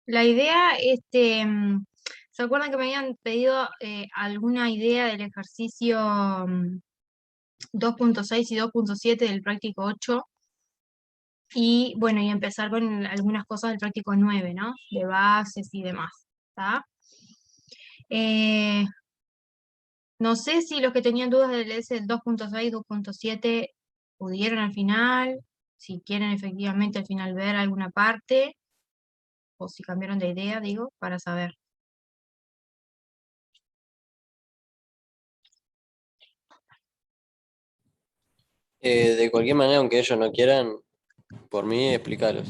La idea, ¿se acuerdan que me habían pedido alguna idea del ejercicio 2.6 y 2.7 del práctico 8? Y bueno, y empezar con algunas cosas del práctico 9, ¿no? De bases y demás, ¿está? No sé si los que tenían dudas del S 2.6, 2.7 pudieron al final, si quieren efectivamente al final ver alguna parte, o si cambiaron de idea, digo, para saber. De cualquier manera, aunque ellos no quieran, por mí, explícalos.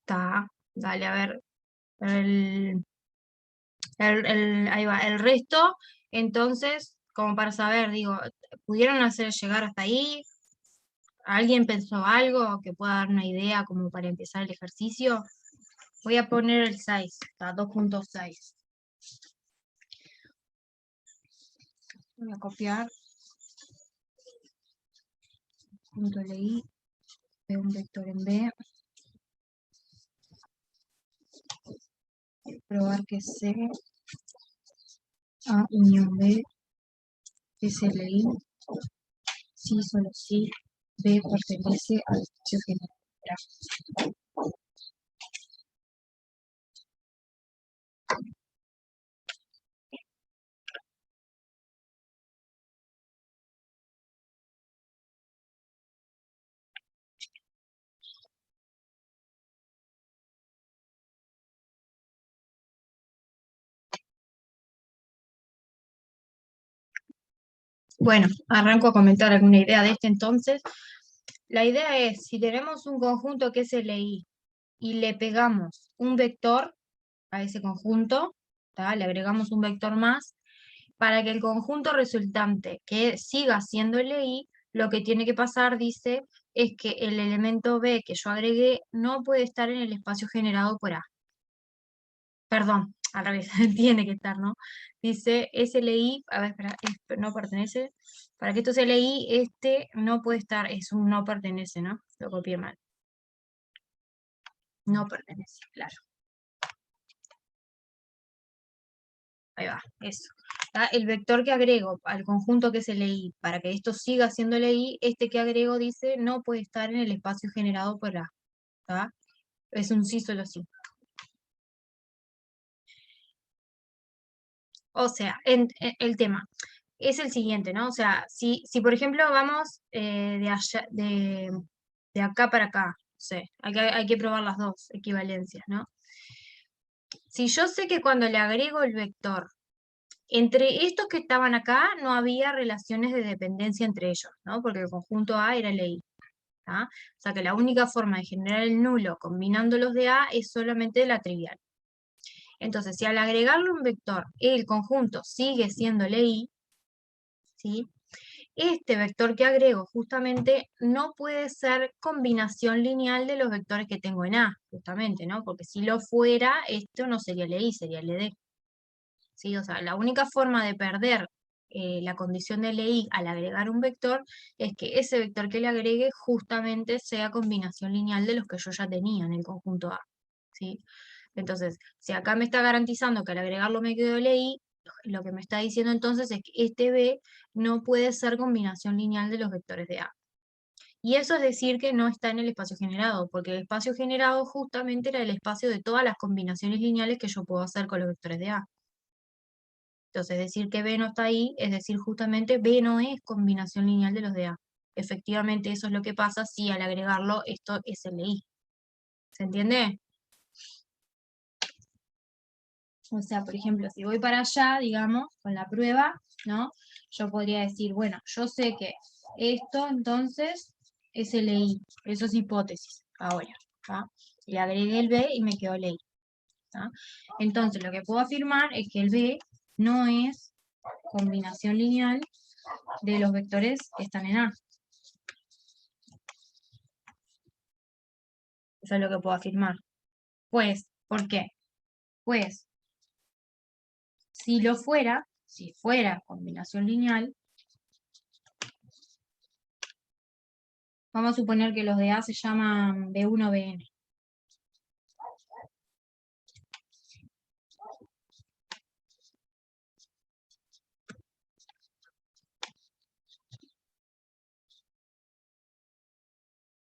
Está, dale, a ver, ahí va, el resto, entonces, como para saber, digo, ¿pudieron hacer llegar hasta ahí? ¿Alguien pensó algo que pueda dar una idea como para empezar el ejercicio? Voy a poner el 6, está 2.6. Voy a copiar, punto LI, veo un vector en B, probar que C, A unión B, es LI, sí, solo sí, B pertenece al espacio general. Bueno, arranco a comentar alguna idea de este entonces. La idea es, si tenemos un conjunto que es LI y le pegamos un vector a ese conjunto, ¿tá? Le agregamos un vector más, para que el conjunto resultante que siga siendo LI, lo que tiene que pasar, dice, es que el elemento B que yo agregué no puede estar en el espacio generado por A. Perdón, al revés, tiene que estar, ¿no? Dice SLI, a ver, espera, no pertenece. Para que esto sea LI, este no puede estar, es un no pertenece, ¿no? Lo copié mal. No pertenece, claro. Ahí va, eso. ¿Tá? El vector que agrego al conjunto que es LI, para que esto siga siendo LI, este que agrego dice no puede estar en el espacio generado por A. ¿Tá? Es un sí, solo sí. O sea, el tema es el siguiente, ¿no? O sea, si por ejemplo vamos de acá para acá, no sé, hay que probar las dos equivalencias, ¿no? Si yo sé que cuando le agrego el vector, entre estos que estaban acá no había relaciones de dependencia entre ellos, ¿no? Porque el conjunto A era LI. ¿Tá? O sea que la única forma de generar el nulo combinando los de A es solamente la trivial. Entonces, si al agregarle un vector el conjunto sigue siendo LI, ¿sí? Este vector que agrego justamente no puede ser combinación lineal de los vectores que tengo en A, justamente, ¿no? Porque si lo fuera, esto no sería LI, sería LD. ¿Sí? O sea, la única forma de perder la condición de LI al agregar un vector es que ese vector que le agregue justamente sea combinación lineal de los que yo ya tenía en el conjunto A. ¿Sí? Entonces, si acá me está garantizando que al agregarlo me quedó LI, lo que me está diciendo entonces es que este B no puede ser combinación lineal de los vectores de A. Y eso es decir que no está en el espacio generado, porque el espacio generado justamente era el espacio de todas las combinaciones lineales que yo puedo hacer con los vectores de A. Entonces, decir que B no está ahí, es decir, justamente B no es combinación lineal de los de A. Efectivamente, eso es lo que pasa si al agregarlo esto es LI. ¿Se entiende? O sea, por ejemplo, si voy para allá, digamos, con la prueba, ¿no? Yo podría decir, bueno, yo sé que esto entonces es LI. Eso es hipótesis, ahora. ¿tá? Le agregué el B y me quedó LI. ¿tá? Entonces, lo que puedo afirmar es que el B no es combinación lineal de los vectores que están en A. Eso es lo que puedo afirmar. Pues, ¿por qué? Pues, si fuera combinación lineal, Vamos a suponer que los de A se llaman B1, Bn.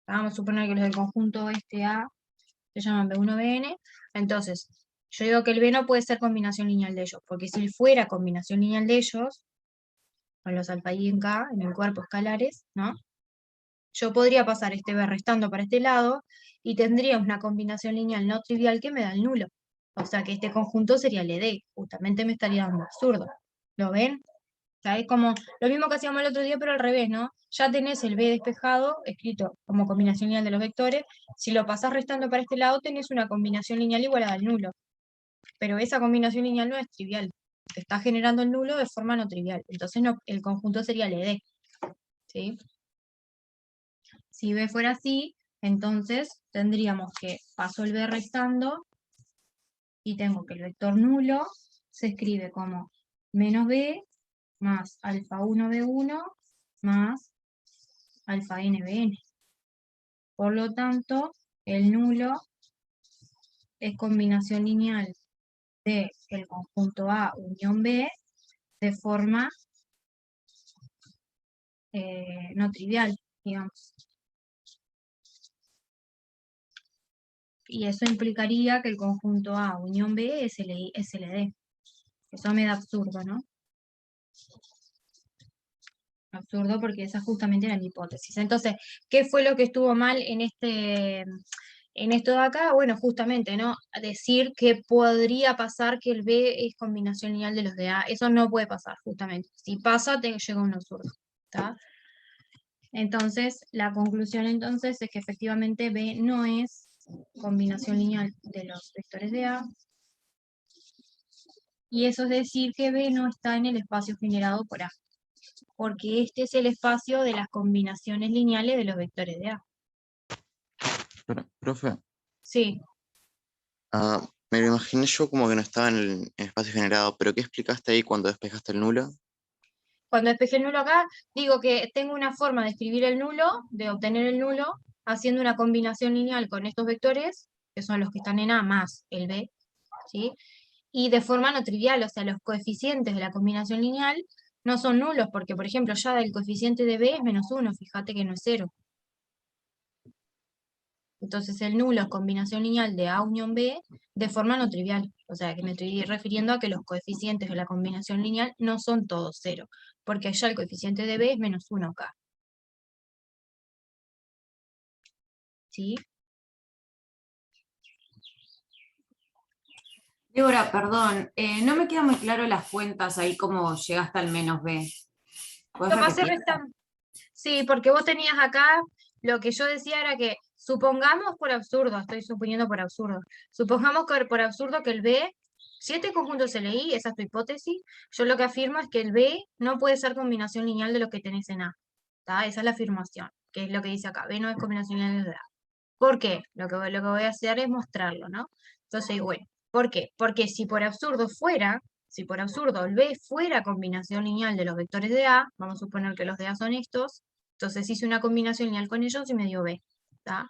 Vamos a suponer que los del conjunto este A se llaman B1, Bn. Entonces, yo digo que el B no puede ser combinación lineal de ellos, porque si fuera combinación lineal de ellos, con los alfa y en K, en el cuerpo escalares, ¿no? Yo podría pasar este B restando para este lado y tendría una combinación lineal no trivial que me da el nulo. O sea que este conjunto sería el ED, justamente me estaría dando absurdo. ¿Lo ven? O sea, es como lo mismo que hacíamos el otro día, pero al revés, ¿no? Ya tenés el B despejado, escrito como combinación lineal de los vectores. Si lo pasás restando para este lado, tenés una combinación lineal igualada al nulo. Pero esa combinación lineal no es trivial. Te está generando el nulo de forma no trivial. Entonces no, el conjunto sería el ED. ¿Sí? Si B fuera así, entonces tendríamos que paso el B restando y tengo que el vector nulo se escribe como menos B más alfa 1 B1 más alfa n Bn. Por lo tanto, el nulo es combinación lineal del conjunto A unión B de forma no trivial, digamos. Y eso implicaría que el conjunto A unión B es SLD. Eso me da absurdo, ¿no? Absurdo porque esa justamente era mi hipótesis. Entonces, ¿qué fue lo que estuvo mal en esto de acá? Bueno, justamente, ¿no? Decir que podría pasar que el B es combinación lineal de los de A. Eso no puede pasar, justamente. Si pasa, te llega un absurdo. ¿Está? Entonces, la conclusión entonces es que efectivamente B no es combinación lineal de los vectores de A. Y eso es decir que B no está en el espacio generado por A, porque este es el espacio de las combinaciones lineales de los vectores de A. Profe, Sí, me lo imaginé yo como que no estaba en el espacio generado, pero ¿qué explicaste ahí cuando despejaste el nulo? cuando despejé el nulo acá, digo que tengo una forma de escribir el nulo, de obtener el nulo, haciendo una combinación lineal con estos vectores, que son los que están en A más el B, ¿sí? Y de forma no trivial, o sea, los coeficientes de la combinación lineal no son nulos, porque por ejemplo ya el coeficiente de B es -1, fíjate que no es 0. Entonces el nulo es combinación lineal de A unión B de forma no trivial. O sea, que me estoy refiriendo a que los coeficientes de la combinación lineal no son todos 0, porque ya el coeficiente de B es -1 acá. ¿Sí? Débora, perdón, no me quedan muy claro las cuentas ahí cómo llegaste al menos B. ¿Puedes Lo pasé repetir? restando. Sí, porque vos tenías acá, lo que yo decía era que, supongamos por absurdo, estoy suponiendo por absurdo, supongamos que por absurdo que el B, si este conjunto se leí, esa es tu hipótesis, yo lo que afirmo es que el B no puede ser combinación lineal de lo que tenés en A. ¿Tá? Esa es la afirmación, que es lo que dice acá, B no es combinación lineal de A. ¿Por qué? Lo que voy a hacer es mostrarlo, ¿no? Entonces, bueno, ¿por qué? Porque si por absurdo el B fuera combinación lineal de los vectores de A, vamos a suponer que los de A son estos, entonces hice una combinación lineal con ellos y me dio B. ¿Tá?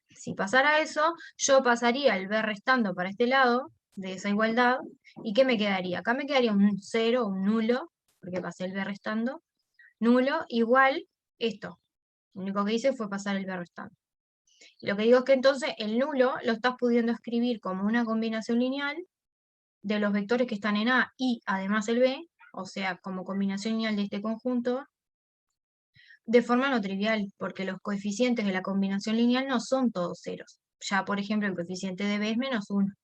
Si pasara eso, yo pasaría el B restando para este lado de esa igualdad, ¿y qué me quedaría? Acá me quedaría un 0, un nulo, porque pasé el B restando, nulo, igual esto. Lo único que hice fue pasar el B restando. Lo que digo es que entonces el nulo lo estás pudiendo escribir como una combinación lineal de los vectores que están en A y además el B, o sea, como combinación lineal de este conjunto, de forma no trivial, porque los coeficientes de la combinación lineal no son todos ceros. Ya, por ejemplo, el coeficiente de B es -1.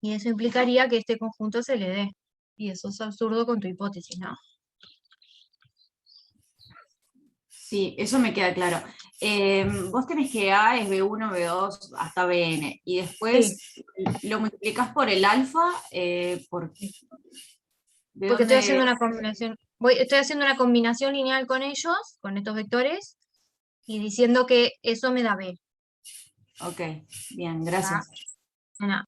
Y eso implicaría que este conjunto se le dé. Y eso es absurdo con tu hipótesis, ¿no? Sí, eso me queda claro. Vos tenés que A es B1, B2 hasta Bn, y después lo multiplicás por el alfa, ¿de Porque estoy haciendo dónde? una combinación, estoy haciendo una combinación lineal con ellos, con estos vectores, y diciendo que eso me da B. Ok, bien, ¿Tá? gracias. Nada.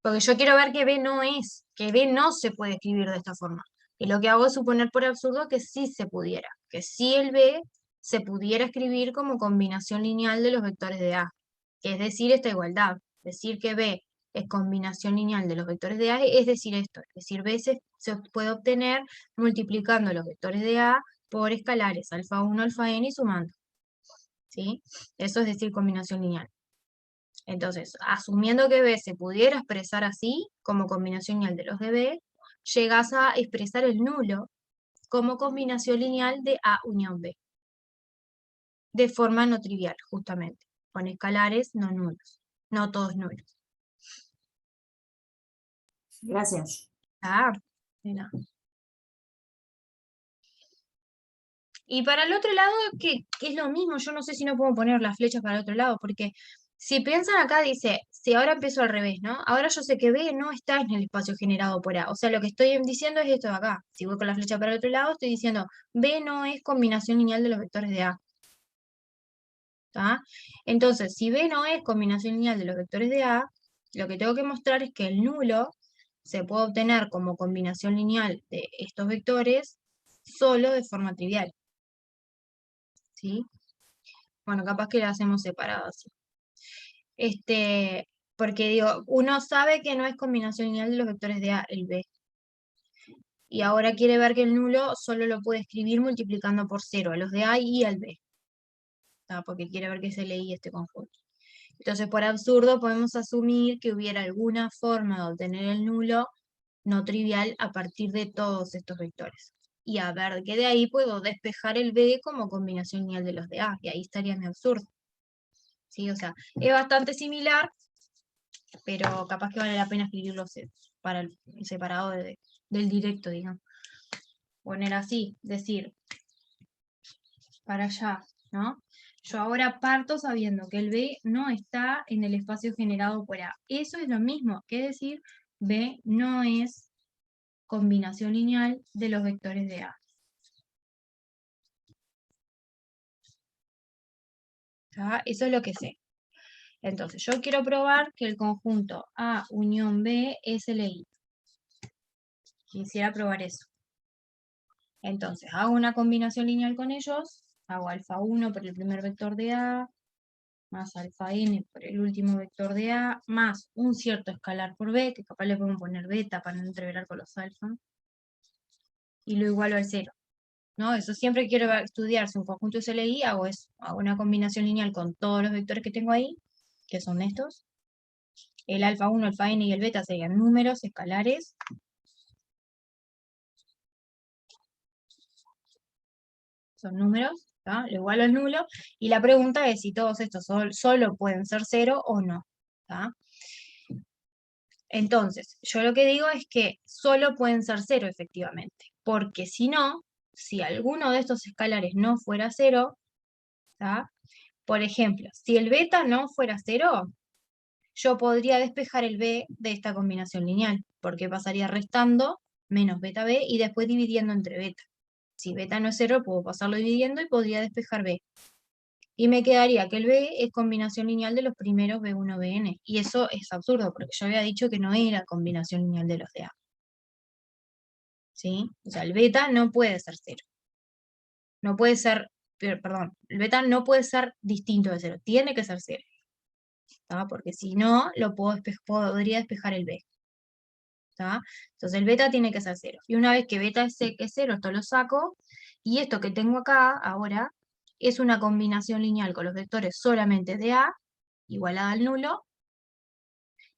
Porque yo quiero ver que B no se puede escribir de esta forma. Y lo que hago es suponer por absurdo que sí se pudiera, que sí el B se pudiera escribir como combinación lineal de los vectores de A, que es decir, esta igualdad. Decir que B es combinación lineal de los vectores de A es decir esto, es decir, B se puede obtener multiplicando los vectores de A por escalares, alfa 1, alfa n y sumando. ¿Sí? Eso es decir combinación lineal. Entonces, asumiendo que B se pudiera expresar así, como combinación lineal de los de B, llegas a expresar el nulo como combinación lineal de A unión B. De forma no trivial, justamente, con escalares no nulos, no todos nulos. Gracias. Ah, de nada. Y para el otro lado, que es lo mismo, yo no sé si no puedo poner las flechas para el otro lado, porque si piensan acá, dice, si ahora empiezo al revés, ¿no? Ahora yo sé que B no está en el espacio generado por A, o sea, lo que estoy diciendo es esto de acá. Si voy con la flecha para el otro lado, estoy diciendo, B no es combinación lineal de los vectores de A. ¿Tá? Entonces, si B no es combinación lineal de los vectores de A, lo que tengo que mostrar es que el nulo se puede obtener como combinación lineal de estos vectores solo de forma trivial. ¿Sí? Bueno, capaz que lo hacemos separado así. Porque digo, uno sabe que no es combinación lineal de los vectores de A, el B. Y ahora quiere ver que el nulo solo lo puede escribir multiplicando por 0 a los de A y al B. ¿Tá? Porque quiere ver que se leí este conjunto. Entonces, por absurdo, podemos asumir que hubiera alguna forma de obtener el nulo no trivial a partir de todos estos vectores. Y a ver, que de ahí puedo despejar el B como combinación lineal de los de A, y ahí estaría mi absurdo. ¿Sí? O sea, es bastante similar, pero capaz que vale la pena escribirlo para el separado del directo, digamos. Poner así, decir, para allá, ¿no? Yo ahora parto sabiendo que el B no está en el espacio generado por A. Eso es lo mismo que decir B no es combinación lineal de los vectores de A. ¿Tá? Eso es lo que sé. Entonces, yo quiero probar que el conjunto A unión B es LI. Quisiera probar eso. Entonces, hago una combinación lineal con ellos, hago alfa 1 por el primer vector de A, más alfa n por el último vector de A, más un cierto escalar por B, que capaz le podemos poner beta para no entreverar con los alfa, y lo igualo al 0. ¿No? Eso siempre quiero estudiar si un conjunto es LI, hago eso, hago una combinación lineal con todos los vectores que tengo ahí, que son estos. El alfa 1, alfa n y el beta serían números escalares. Son números, ¿tá? Lo igualo al nulo, y la pregunta es si todos estos solo pueden ser 0 o no, ¿tá? Entonces, yo lo que digo es que solo pueden ser 0 efectivamente, porque si no, si alguno de estos escalares no fuera 0, ¿tá? Por ejemplo, si el beta no fuera 0, yo podría despejar el b de esta combinación lineal, porque pasaría restando menos beta b y después dividiendo entre beta. Si beta no es 0, puedo pasarlo dividiendo y podría despejar b. Y me quedaría que el b es combinación lineal de los primeros b1, bn. Y eso es absurdo, porque yo había dicho que no era combinación lineal de los de A. ¿Sí? O sea, el beta no puede ser 0. No puede ser, perdón, el beta no puede ser distinto de 0. Tiene que ser 0. ¿Tá? Porque si no, podría despejar el b. ¿Tá? Entonces el beta tiene que ser 0. Y una vez que beta es 0, esto lo saco. Y esto que tengo acá ahora es una combinación lineal con los vectores solamente de A, igualada al nulo.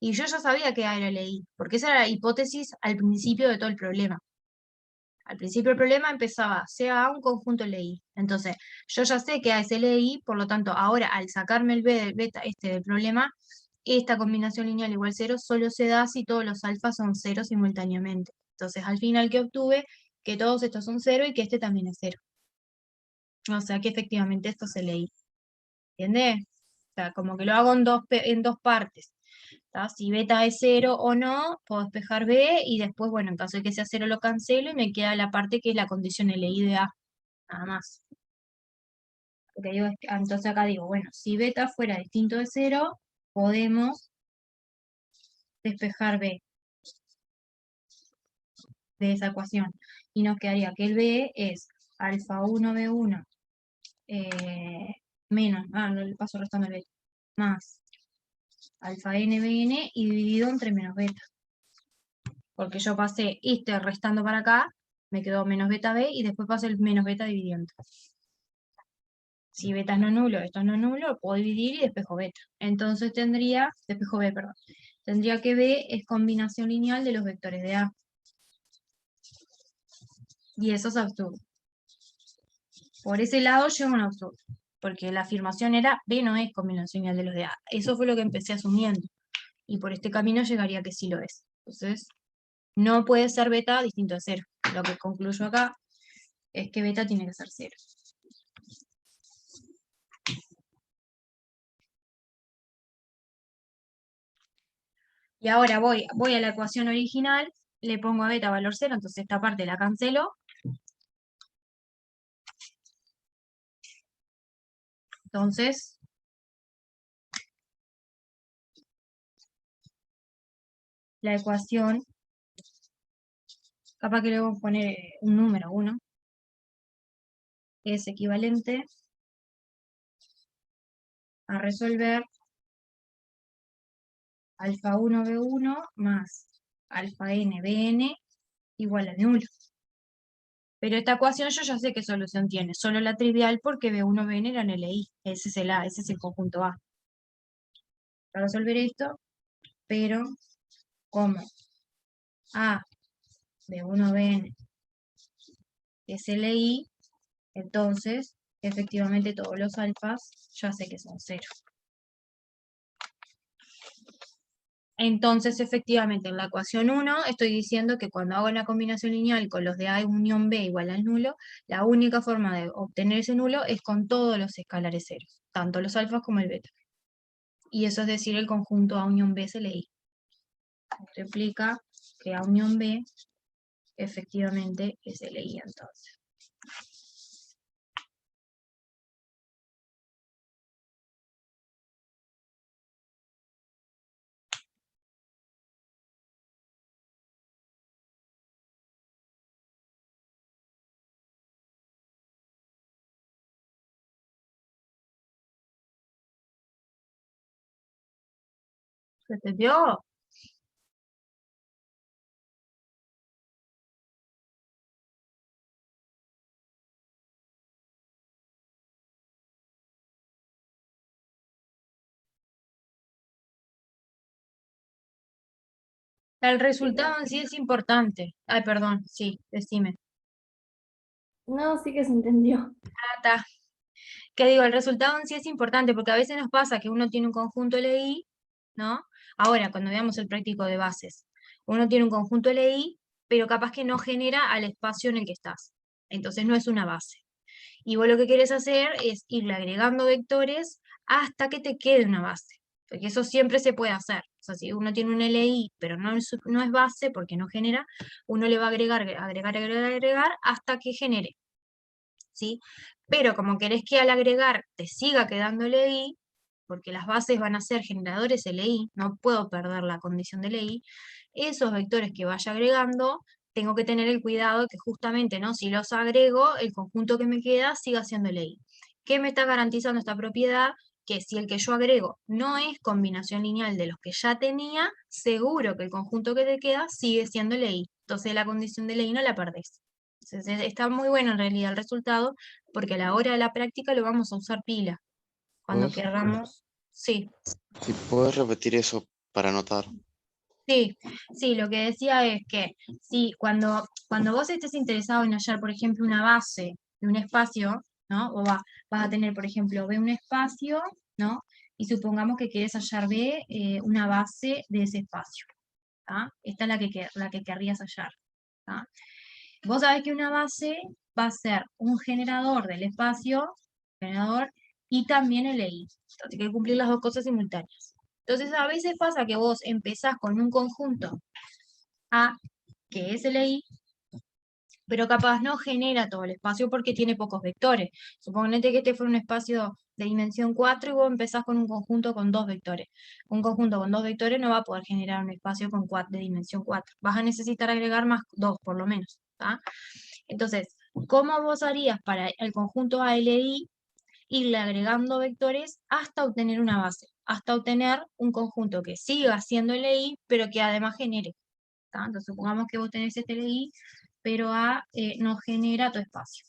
Y yo ya sabía que A era LI, porque esa era la hipótesis al principio de todo el problema. Al principio del problema empezaba, sea A un conjunto LI. Entonces, yo ya sé que A es LI, por lo tanto, ahora al sacarme el beta del problema, esta combinación lineal igual 0 solo se da si todos los alfas son 0 simultáneamente. Entonces, al final que obtuve, que todos estos son 0 y que este también es 0. O sea que efectivamente esto es LI. ¿Entiendes? O sea, como que lo hago en dos partes. ¿Tá? Si beta es 0 o no, puedo despejar B y después, bueno, en caso de que sea 0 lo cancelo y me queda la parte que es la condición LI de A, nada más. Entonces acá digo, bueno, si beta fuera distinto de 0, podemos despejar B de esa ecuación. Y nos quedaría que el B es alfa 1 B1 menos, no le paso restando el beta, más alfa n bn y dividido entre menos beta. Porque yo pasé este restando para acá, me quedó menos beta b y después pasé el menos beta dividiendo. Si beta es no nulo, esto es no nulo, puedo dividir y despejo beta. Entonces despejo b, perdón. Tendría que b es combinación lineal de los vectores de A. Y eso es absurdo. Por ese lado llega un absurdo. Porque la afirmación era B no es combinación lineal de los de A. Eso fue lo que empecé asumiendo. Y por este camino llegaría a que sí lo es. Entonces, no puede ser beta distinto de 0. Lo que concluyo acá es que beta tiene que ser 0. Y ahora voy a la ecuación original, le pongo a beta valor 0, entonces esta parte la cancelo. Entonces, la ecuación, capaz que le voy a poner un número 1, es equivalente a resolver alfa 1 B1 más alfa n Bn igual a nulo. Pero esta ecuación yo ya sé qué solución tiene, solo la trivial porque B1 Bn era en LI, ese es el A, ese es el conjunto A. Para resolver esto, pero como A B1 Bn es LI, entonces efectivamente todos los alfas ya sé que son 0. Entonces, efectivamente, en la ecuación 1 estoy diciendo que cuando hago la combinación lineal con los de A unión B igual al nulo, la única forma de obtener ese nulo es con todos los escalares ceros, tanto los alfas como el beta. Y eso es decir, el conjunto A unión B se leí. Esto implica que A unión B efectivamente es LI entonces. ¿Se entendió? El resultado en sí es importante. Ay, perdón, sí, decime. No, sí que se entendió. Está. Que digo, el resultado en sí es importante porque a veces nos pasa que uno tiene un conjunto LI, ¿no? Ahora, cuando veamos el práctico de bases, uno tiene un conjunto LI, pero capaz que no genera al espacio en el que estás. Entonces no es una base. Y vos lo que querés hacer es irle agregando vectores hasta que te quede una base. Porque eso siempre se puede hacer. O sea, si uno tiene un LI, pero no es base porque no genera, uno le va a agregar hasta que genere. ¿Sí? Pero como querés que al agregar te siga quedando LI, porque las bases van a ser generadores LI, no puedo perder la condición de LI, esos vectores que vaya agregando, tengo que tener el cuidado que justamente, ¿no? Si los agrego, el conjunto que me queda siga siendo LI. ¿Qué me está garantizando esta propiedad? Que si el que yo agrego no es combinación lineal de los que ya tenía, seguro que el conjunto que te queda sigue siendo LI. Entonces la condición de LI no la perdés. Entonces, está muy bueno en realidad el resultado, porque a la hora de la práctica lo vamos a usar pila. Cuando ¿Puedes? querramos, sí, Si puedes repetir eso para anotar. sí, lo que decía es que sí, cuando vos estés interesado en hallar, por ejemplo, una base de un espacio, ¿no? Vas a tener, por ejemplo, B un espacio, ¿no? Y supongamos que querés hallar B una base de ese espacio. ¿Tá? Esta es la que querrías hallar. ¿Tá? Vos sabés que una base va a ser un generador del espacio, generador, y también el LI. Entonces hay que cumplir las dos cosas simultáneas. Entonces a veces pasa que vos empezás con un conjunto A, que es LI, pero capaz no genera todo el espacio porque tiene pocos vectores. Suponete que este fuera un espacio de dimensión 4 y vos empezás con un conjunto con 2 vectores. Un conjunto con 2 vectores no va a poder generar un espacio de dimensión 4. Vas a necesitar agregar más 2 por lo menos. ¿tá? Entonces, ¿cómo vos harías para el conjunto ALI irle agregando vectores hasta obtener una base, hasta obtener un conjunto que siga siendo LI, pero que además genere. ¿Tá? Entonces supongamos que vos tenés este LI, pero A no genera tu espacio.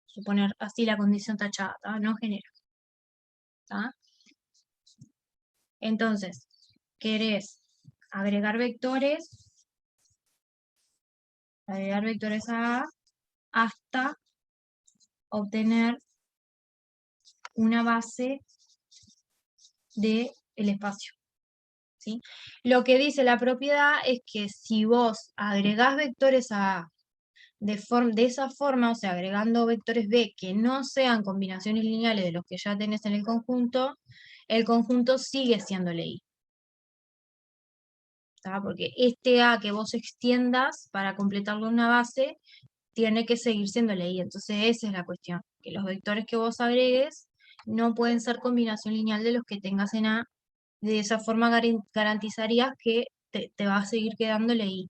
Suponer así la condición tachada, ¿tá? No genera. ¿Tá? Entonces, querés agregar vectores a A hasta obtener una base del espacio. ¿Sí? Lo que dice la propiedad es que si vos agregás vectores a A de esa forma, o sea, agregando vectores B que no sean combinaciones lineales de los que ya tenés en el conjunto sigue siendo LI. ¿Tá? Porque este A que vos extiendas para completarlo una base tiene que seguir siendo LI. Entonces esa es la cuestión, que los vectores que vos agregues no pueden ser combinación lineal de los que tengas en A. De esa forma garantizarías que te va a seguir quedando LI.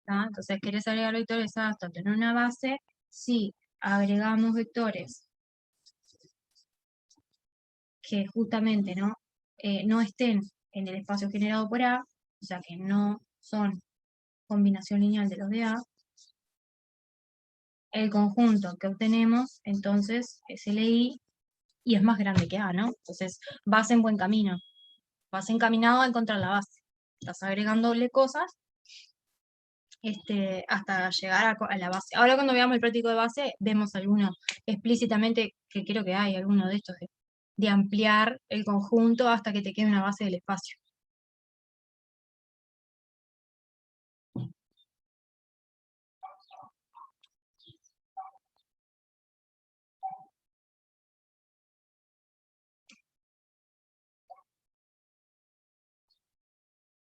¿Tá? Entonces, ¿querés agregar vectores hasta tener una base? Si agregamos vectores que justamente no estén en el espacio generado por A, o sea que no son combinación lineal de los de A, el conjunto que obtenemos entonces es LI y es más grande que A, ¿no? Entonces vas en buen camino, vas encaminado a encontrar la base. Estás agregándole cosas hasta llegar a la base. Ahora cuando veamos el práctico de base, vemos alguno explícitamente, que creo que hay alguno de estos, de ampliar el conjunto hasta que te quede una base del espacio.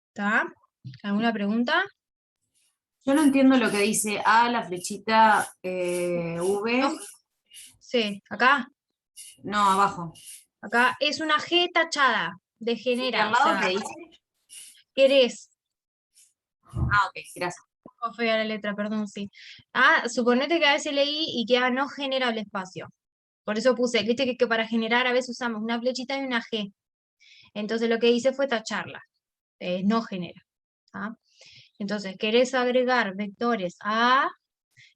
¿Está? ¿Alguna pregunta? Yo no entiendo lo que dice A, la flechita V. No. Sí, acá No, abajo. es una G tachada de ¿Y genera, al o lado sea, qué dice? querés, Ah, ok, gracias. fea la letra, perdón, sí. Suponete que A es LI y que A no genera el espacio. Por eso puse, viste que para generar a veces usamos una flechita y una G. Entonces lo que hice fue tacharla, no genera. ¿Ah? Entonces, querés agregar vectores a A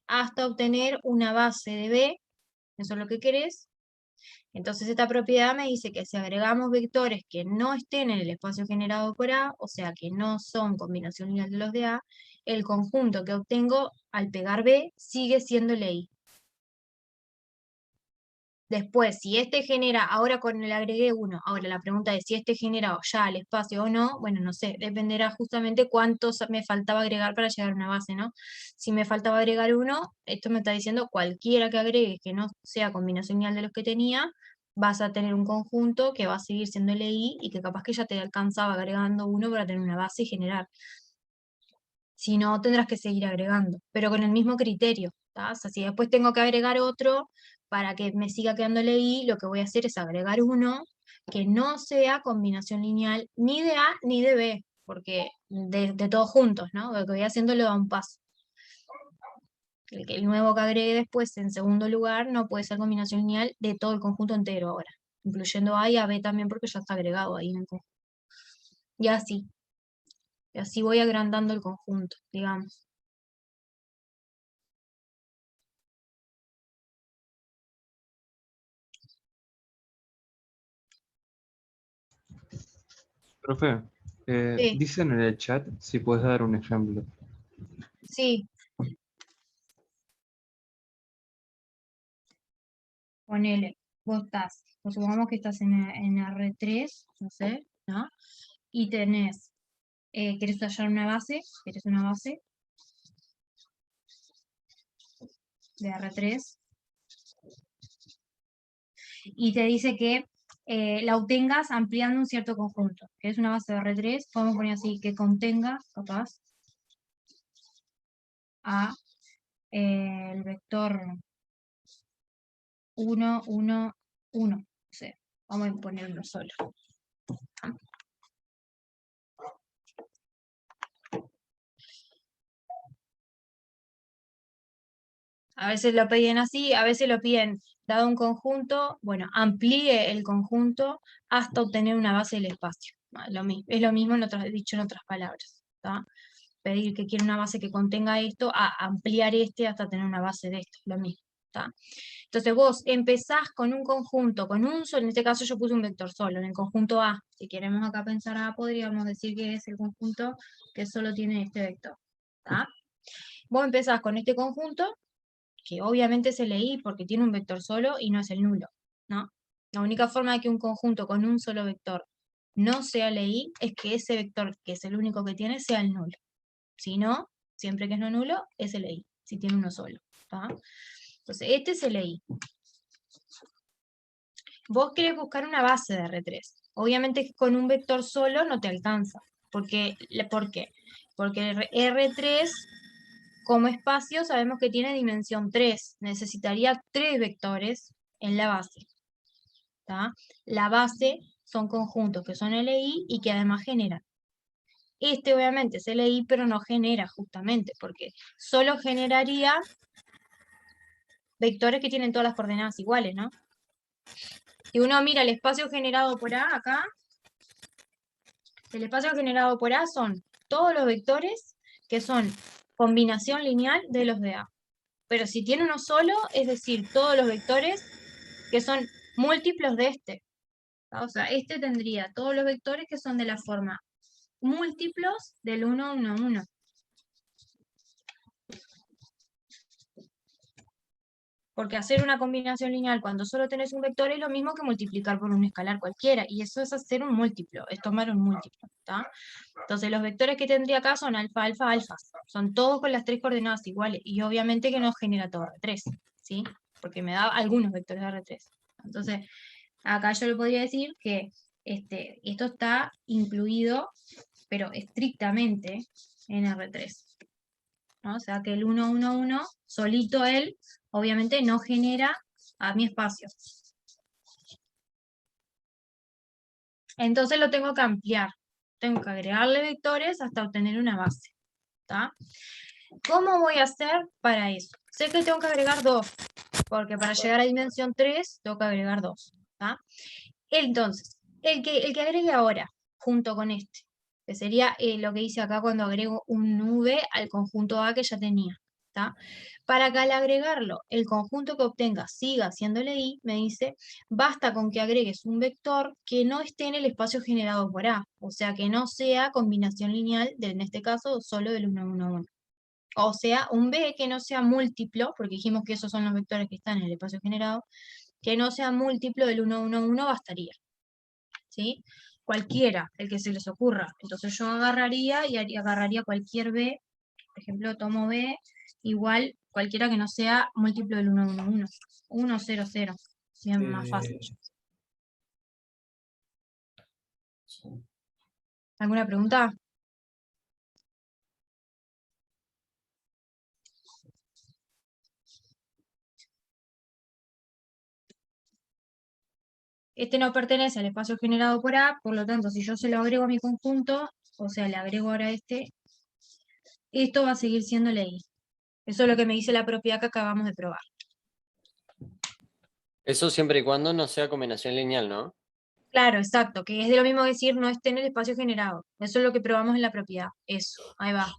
hasta obtener una base de B, eso es lo que querés. Entonces esta propiedad me dice que si agregamos vectores que no estén en el espacio generado por A, o sea que no son combinación lineal de los de A, el conjunto que obtengo al pegar B sigue siendo LI. Después, si este genera, ahora con el agregué 1, ahora la pregunta es si este genera ya el espacio o no, bueno, no sé, dependerá justamente cuántos me faltaba agregar para llegar a una base, ¿no? Si me faltaba agregar 1, esto me está diciendo cualquiera que agregues que no sea combinación lineal de los que tenía, vas a tener un conjunto que va a seguir siendo LI y que capaz que ya te alcanzaba agregando 1 para tener una base y generar. Si no, tendrás que seguir agregando, pero con el mismo criterio, ¿tá? O sea, si después tengo que agregar otro para que me siga quedando LI, lo que voy a hacer es agregar uno que no sea combinación lineal ni de A ni de B, porque de todos juntos, ¿no? Lo que voy haciendo lo da un paso. El nuevo que agregue después, en segundo lugar, no puede ser combinación lineal de todo el conjunto entero ahora, incluyendo A y a B también porque ya está agregado ahí en el conjunto. Y así. Y así voy agrandando el conjunto, digamos. Profe, Sí, dicen en el chat si puedes dar un ejemplo. sí. Ponele, vos estás, pues supongamos que estás en R3, no sé, ¿no? Y tenés, querés hallar una base, querés una base de R3, y te dice que la obtengas ampliando un cierto conjunto. Que es una base de R3, podemos poner así, que contenga, capaz, a el vector 1, 1, 1. No sé, vamos a poner uno solo. A veces lo piden así, a veces lo piden dado un conjunto, bueno, amplíe el conjunto hasta obtener una base del espacio. Es lo mismo dicho en otras palabras. ¿Tá? Pedir que quiere una base que contenga esto, a ampliar este hasta tener una base de esto, lo mismo. ¿Tá? Entonces vos empezás con un conjunto, con un solo, en este caso yo puse un vector solo, en el conjunto A. Si queremos acá pensar A, podríamos decir que es el conjunto que solo tiene este vector. ¿Tá? Vos empezás con este conjunto, que obviamente es LI porque tiene un vector solo y no es el nulo, ¿no? La única forma de que un conjunto con un solo vector no sea LI es que ese vector, que es el único que tiene, sea el nulo. Si no, siempre que es no nulo, es LI, si tiene uno solo. ¿Tá? Entonces, este es LI. Vos querés buscar una base de R3. Obviamente que con un vector solo no te alcanza. ¿Por qué? Porque R3 como espacio sabemos que tiene dimensión 3. Necesitaría 3 vectores en la base. ¿Tá? La base son conjuntos que son LI y que además generan. Este obviamente es LI, pero no genera justamente, porque solo generaría vectores que tienen todas las coordenadas iguales, ¿no? Si uno mira el espacio generado por A acá, el espacio generado por A son todos los vectores que son combinación lineal de los de A. Pero si tiene uno solo, es decir, todos los vectores que son múltiplos de este. O sea, este tendría todos los vectores que son de la forma múltiplos del 1, 1, 1. Porque hacer una combinación lineal cuando solo tenés un vector es lo mismo que multiplicar por un escalar cualquiera, y eso es hacer un múltiplo, es tomar un múltiplo, ¿tá? Entonces los vectores que tendría acá son alfa, alfa, alfas, son todos con las 3 coordenadas iguales, y obviamente que no genera todo R3, ¿sí? Porque me da algunos vectores de R3. Entonces, acá yo le podría decir que esto está incluido, pero estrictamente en R3. ¿No? O sea que el 1, 1, 1, solito él, obviamente no genera a mi espacio. Entonces lo tengo que ampliar. Tengo que agregarle vectores hasta obtener una base. ¿Tá? ¿Cómo voy a hacer para eso? Sé que tengo que agregar 2, porque para llegar a dimensión 3 tengo que agregar 2. ¿Tá? Entonces, el que agregue ahora, junto con este, que sería lo que hice acá cuando agrego un V al conjunto A que ya tenía. ¿Tá? Para que al agregarlo, el conjunto que obtenga siga siendo I, me dice, basta con que agregues un vector que no esté en el espacio generado por A, o sea, que no sea combinación lineal, en este caso, solo del 1, 1, 1. O sea, un B que no sea múltiplo, porque dijimos que esos son los vectores que están en el espacio generado, que no sea múltiplo del 1, 1, 1 bastaría. ¿Sí? Cualquiera, el que se les ocurra. Entonces yo agarraría y agarraría cualquier B, por ejemplo, tomo B igual cualquiera que no sea múltiplo del 1, 1, 1. 1, 0, 0. Bien más fácil. ¿Alguna pregunta? Este no pertenece al espacio generado por A, por lo tanto, si yo se lo agrego a mi conjunto, o sea, le agrego ahora este, esto va a seguir siendo ley. Eso es lo que me dice la propiedad que acabamos de probar. Eso siempre y cuando no sea combinación lineal, ¿no? Claro, exacto, que es de lo mismo decir no esté en el espacio generado. Eso es lo que probamos en la propiedad. Eso, ahí va.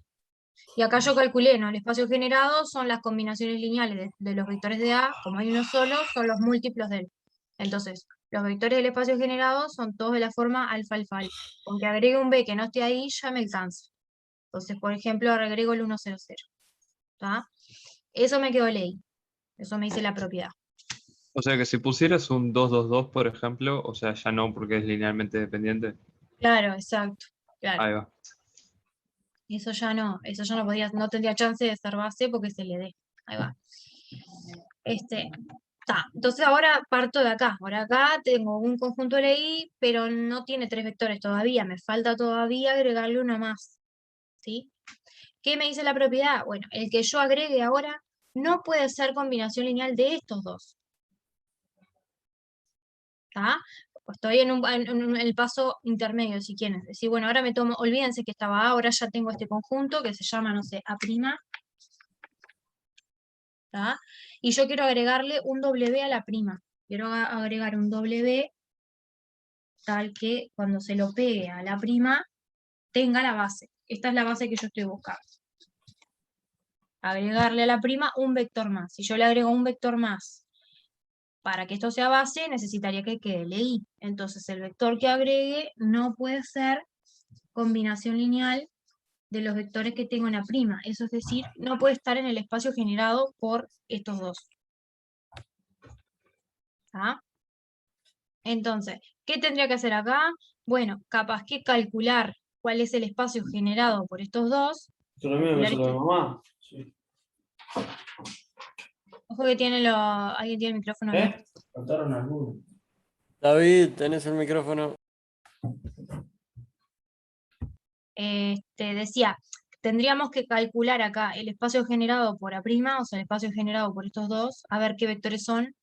Y acá yo calculé, ¿no? El espacio generado son las combinaciones lineales de los vectores de A, como hay uno solo, son los múltiplos de él. Entonces, los vectores del espacio generado son todos de la forma alfa, alfa, alfa. Con que agregue un B que no esté ahí, ya me alcanza. Entonces, por ejemplo, agrego el 1, 0, 0. ¿Tá? Eso me quedó ley. Eso me dice la propiedad. O sea que si pusieras un 2, 2, 2, por ejemplo, o sea, ya no porque es linealmente dependiente. Claro, exacto. Claro. Ahí va. Eso ya no no tendría chance de ser base porque se le dé. Ahí va. Entonces ahora parto de acá. Ahora acá tengo un conjunto LI, pero no tiene 3 vectores todavía. Me falta todavía agregarle uno más. ¿Sí? ¿Qué me dice la propiedad? Bueno, el que yo agregue ahora no puede ser combinación lineal de estos dos. ¿Está? Estoy en el paso intermedio, si quieren. Es decir, bueno, ahora me tomo, olvídense que estaba A, ahora ya tengo este conjunto que se llama, no sé, A'. ¿tá? Y yo quiero agregarle un W a la prima. Quiero agregar un W tal que cuando se lo pegue a la prima tenga la base. Esta es la base que yo estoy buscando. Agregarle a la prima un vector más. Si yo le agrego un vector más para que esto sea base, necesitaría que quede LI. Entonces el vector que agregue no puede ser combinación lineal de los vectores que tengo en la prima. Eso es decir, no puede estar en el espacio generado por estos dos. ¿Ah? Entonces, ¿qué tendría que hacer acá? Bueno, capaz que calcular cuál es el espacio generado por estos dos. Eso es lo mismo que Calcular hizo la este- mamá. Sí. Ojo que tiene alguien tiene el micrófono abierto. Faltaron algunos. David, tenés el micrófono. Decía, tendríamos que calcular acá el espacio generado por A', o sea, el espacio generado por estos dos, a ver qué vectores son,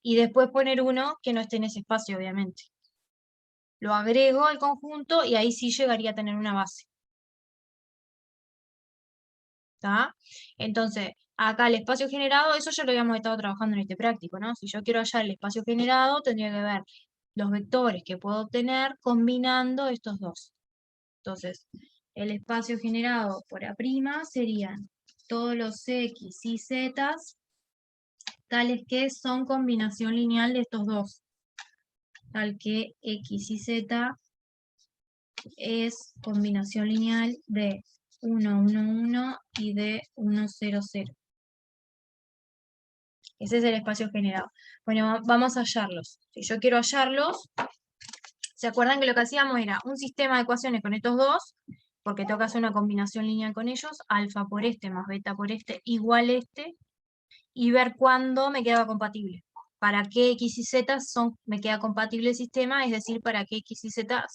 y después poner uno que no esté en ese espacio, obviamente. Lo agrego al conjunto y ahí sí llegaría a tener una base. ¿Está? Entonces, acá el espacio generado, eso ya lo habíamos estado trabajando en este práctico, ¿no? Si yo quiero hallar el espacio generado, tendría que ver los vectores que puedo obtener combinando estos dos. Entonces, el espacio generado por A' serían todos los X y Z tales que son combinación lineal de estos dos. Tal que X y Z es combinación lineal de 1, 1, 1 y de 1, 0, 0. Ese es el espacio generado. Bueno, vamos a hallarlos. Si yo quiero hallarlos, ¿se acuerdan que lo que hacíamos era un sistema de ecuaciones con estos dos? Porque tengo que hacer una combinación lineal con ellos, alfa por este más beta por este igual este, y ver cuándo me quedaba compatible. Para qué X y Z me queda compatible el sistema, es decir, para qué X y Z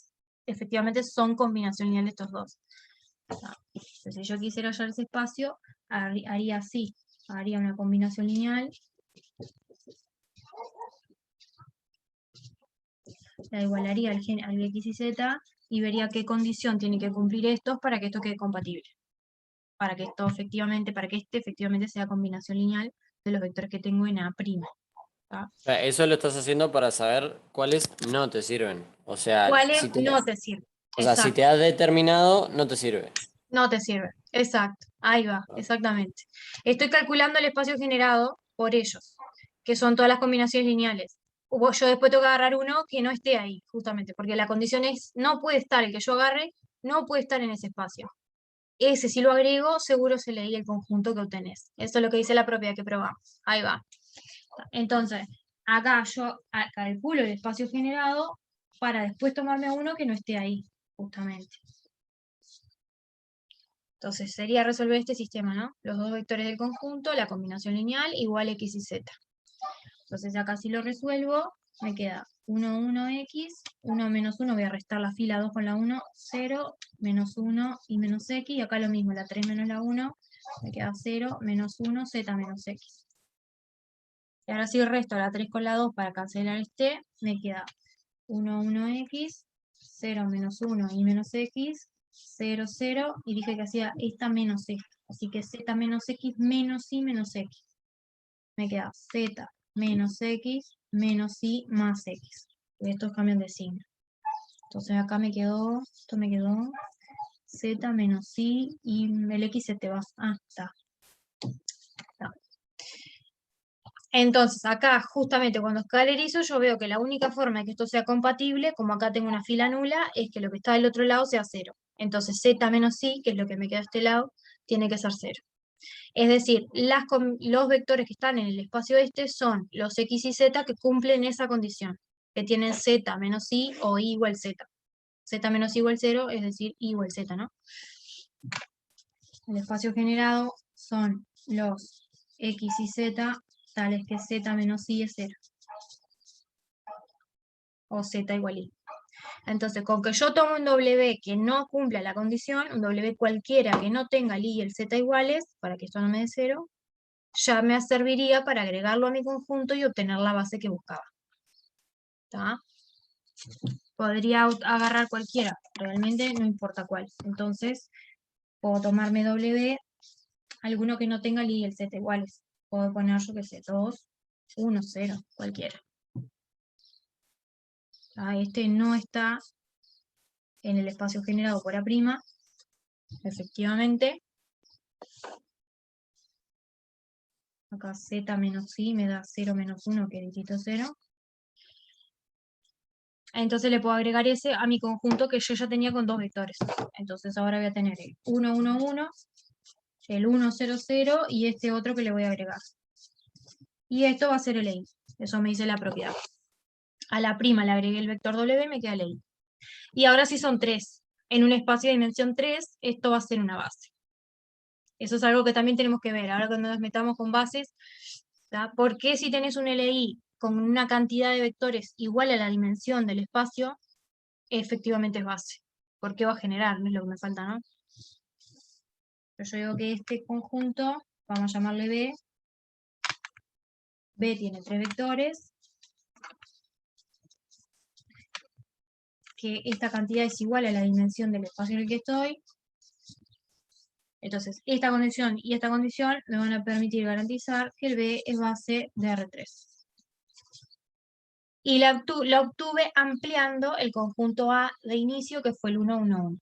efectivamente son combinación lineal de estos dos. Entonces, si yo quisiera hallar ese espacio, haría así, haría una combinación lineal, la igualaría al X y Z, y vería qué condición tiene que cumplir estos para que esto quede compatible. Para que esto efectivamente, para que este efectivamente sea combinación lineal de los vectores que tengo en A'. ¿Tá? O sea, eso lo estás haciendo para saber cuáles no te sirven. O sea, ¿Cuáles no te sirven? o sea, si Exacto. te has determinado, no te sirve. No te sirve. Exacto. Ahí va, exactamente. Estoy calculando el espacio generado por ellos, que son todas las combinaciones lineales. Yo después tengo que agarrar uno que no esté ahí, justamente, porque la condición es, no puede estar, el que yo agarre, no puede estar en ese espacio. Ese, si lo agrego, seguro se leí el conjunto que obtenés. Eso es lo que dice la propiedad que probamos. Ahí va. Entonces, acá yo calculo el espacio generado para después tomarme uno que no esté ahí, justamente. Entonces sería resolver este sistema, ¿no? Los dos vectores del conjunto, la combinación lineal igual X y Z. Entonces acá si lo resuelvo, me queda 1, 1X, 1 menos 1, voy a restar la fila 2 con la 1, 0, menos 1 y menos X, y acá lo mismo, la 3 menos la 1, me queda 0, menos 1, Z menos X. Y ahora si resto la 3 con la 2 para cancelar este, me queda 1, 1X, 0 menos 1 y menos X, 0, 0, y dije que hacía esta menos esta. Así que Z menos X menos Y menos X. Me queda Z menos X menos Y más X. Y estos cambian de signo. Entonces acá me quedó, esto me quedó Z menos Y y el X se te va. Ah, está. Entonces, acá, justamente cuando escalerizo, yo veo que la única forma de que esto sea compatible, como acá tengo una fila nula, es que lo que está del otro lado sea 0. Entonces, Z menos Y, que es lo que me queda de este lado, tiene que ser 0. Es decir, los vectores que están en el espacio este son los X y Z que cumplen esa condición, que tienen Z menos Y o Y igual Z. Z menos Y igual 0, es decir, Y igual Z, ¿no? El espacio generado son los X y Z tales que Z menos Y es 0. O Z igual Y. Entonces, con que yo tome un W que no cumpla la condición, un W cualquiera que no tenga el Y y el Z iguales, para que esto no me dé 0, ya me serviría para agregarlo a mi conjunto y obtener la base que buscaba. ¿Tá? Podría agarrar cualquiera, realmente no importa cuál. Entonces, puedo tomarme W, alguno que no tenga el Y y el Z iguales. puedo poner, yo qué sé, 2, 1, 0, cualquiera. Este no está en el espacio generado por A', efectivamente. Acá z menos i me da 0 menos 1, que es dígito 0. Entonces le puedo agregar ese a mi conjunto que yo ya tenía con dos vectores. Entonces ahora voy a tener el 1, 1, 1, el 1, 0, 0 y este otro que le voy a agregar. Y esto va a ser el i. Eso me dice la propiedad. A la prima le agregué el vector w, me queda el i. Y ahora si son 3, en un espacio de dimensión 3, esto va a ser una base. Eso es algo que también tenemos que ver. Ahora cuando nos metamos con bases, ¿tá? ¿Por qué si tenés un LI con una cantidad de vectores igual a la dimensión del espacio, efectivamente es base? ¿Por qué va a generar? No es lo que me falta, ¿no? Pero yo digo que este conjunto, vamos a llamarle B. B tiene 3 vectores. Que esta cantidad es igual a la dimensión del espacio en el que estoy. Entonces, esta condición y esta condición me van a permitir garantizar que el B es base de R3. Y la obtuve ampliando el conjunto A de inicio, que fue el 1, 1, 1.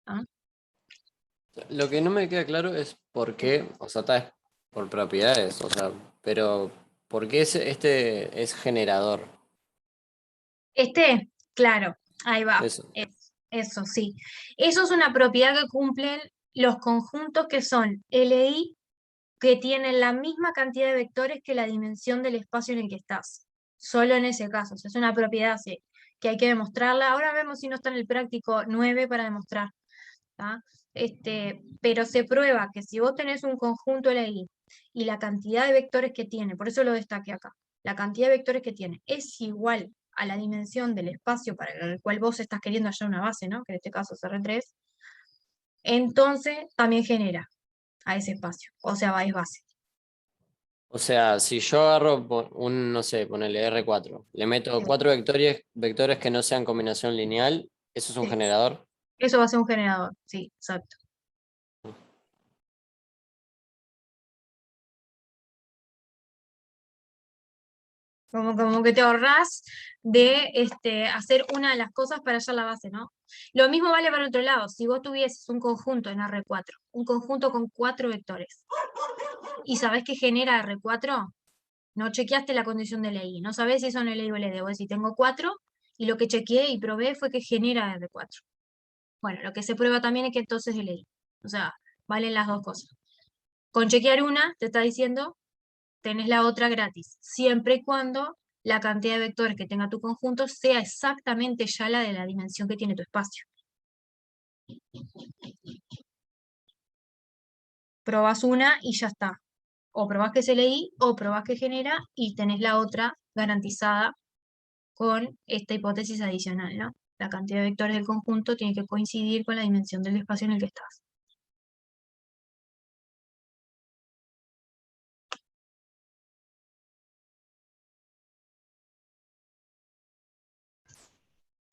¿Ah? Lo que no me queda claro es por qué, o sea, está por propiedades, o sea, pero ¿por qué este es generador? Claro, ahí va. Eso. Eso, sí. Eso es una propiedad que cumplen los conjuntos que son LI, que tienen la misma cantidad de vectores que la dimensión del espacio en el que estás. Solo en ese caso. O sea, es una propiedad que hay que demostrarla. Ahora vemos si no está en el práctico 9 para demostrar. ¿Tá? Pero se prueba que si vos tenés un conjunto LI y la cantidad de vectores que tiene, por eso lo destaqué acá, la cantidad de vectores que tiene es igual a la dimensión del espacio para el cual vos estás queriendo hallar una base, ¿no? Que en este caso es R3, entonces también genera a ese espacio, o sea, es base. O sea, si yo agarro un, no sé, ponele R4, le meto Sí. 4 vectores que no sean combinación lineal, ¿eso es un Sí. generador? Eso va a ser un generador, sí, exacto. Como que te ahorrás de hacer una de las cosas para hallar la base, ¿no? Lo mismo vale para el otro lado. Si vos tuvieses un conjunto en R4, un conjunto con 4 vectores, y sabés que genera R4, no chequeaste la condición de LI, no sabés si son LI o LD. Vos decís, tengo 4, y lo que chequeé y probé fue que genera R4. Bueno, lo que se prueba también es que entonces es LI. O sea, valen las dos cosas. Con chequear una, te está diciendo, tenés la otra gratis, siempre y cuando la cantidad de vectores que tenga tu conjunto sea exactamente ya la de la dimensión que tiene tu espacio. Probás una y ya está. O probás que se leí, o probás que genera, y tenés la otra garantizada con esta hipótesis adicional, ¿no? La cantidad de vectores del conjunto tiene que coincidir con la dimensión del espacio en el que estás.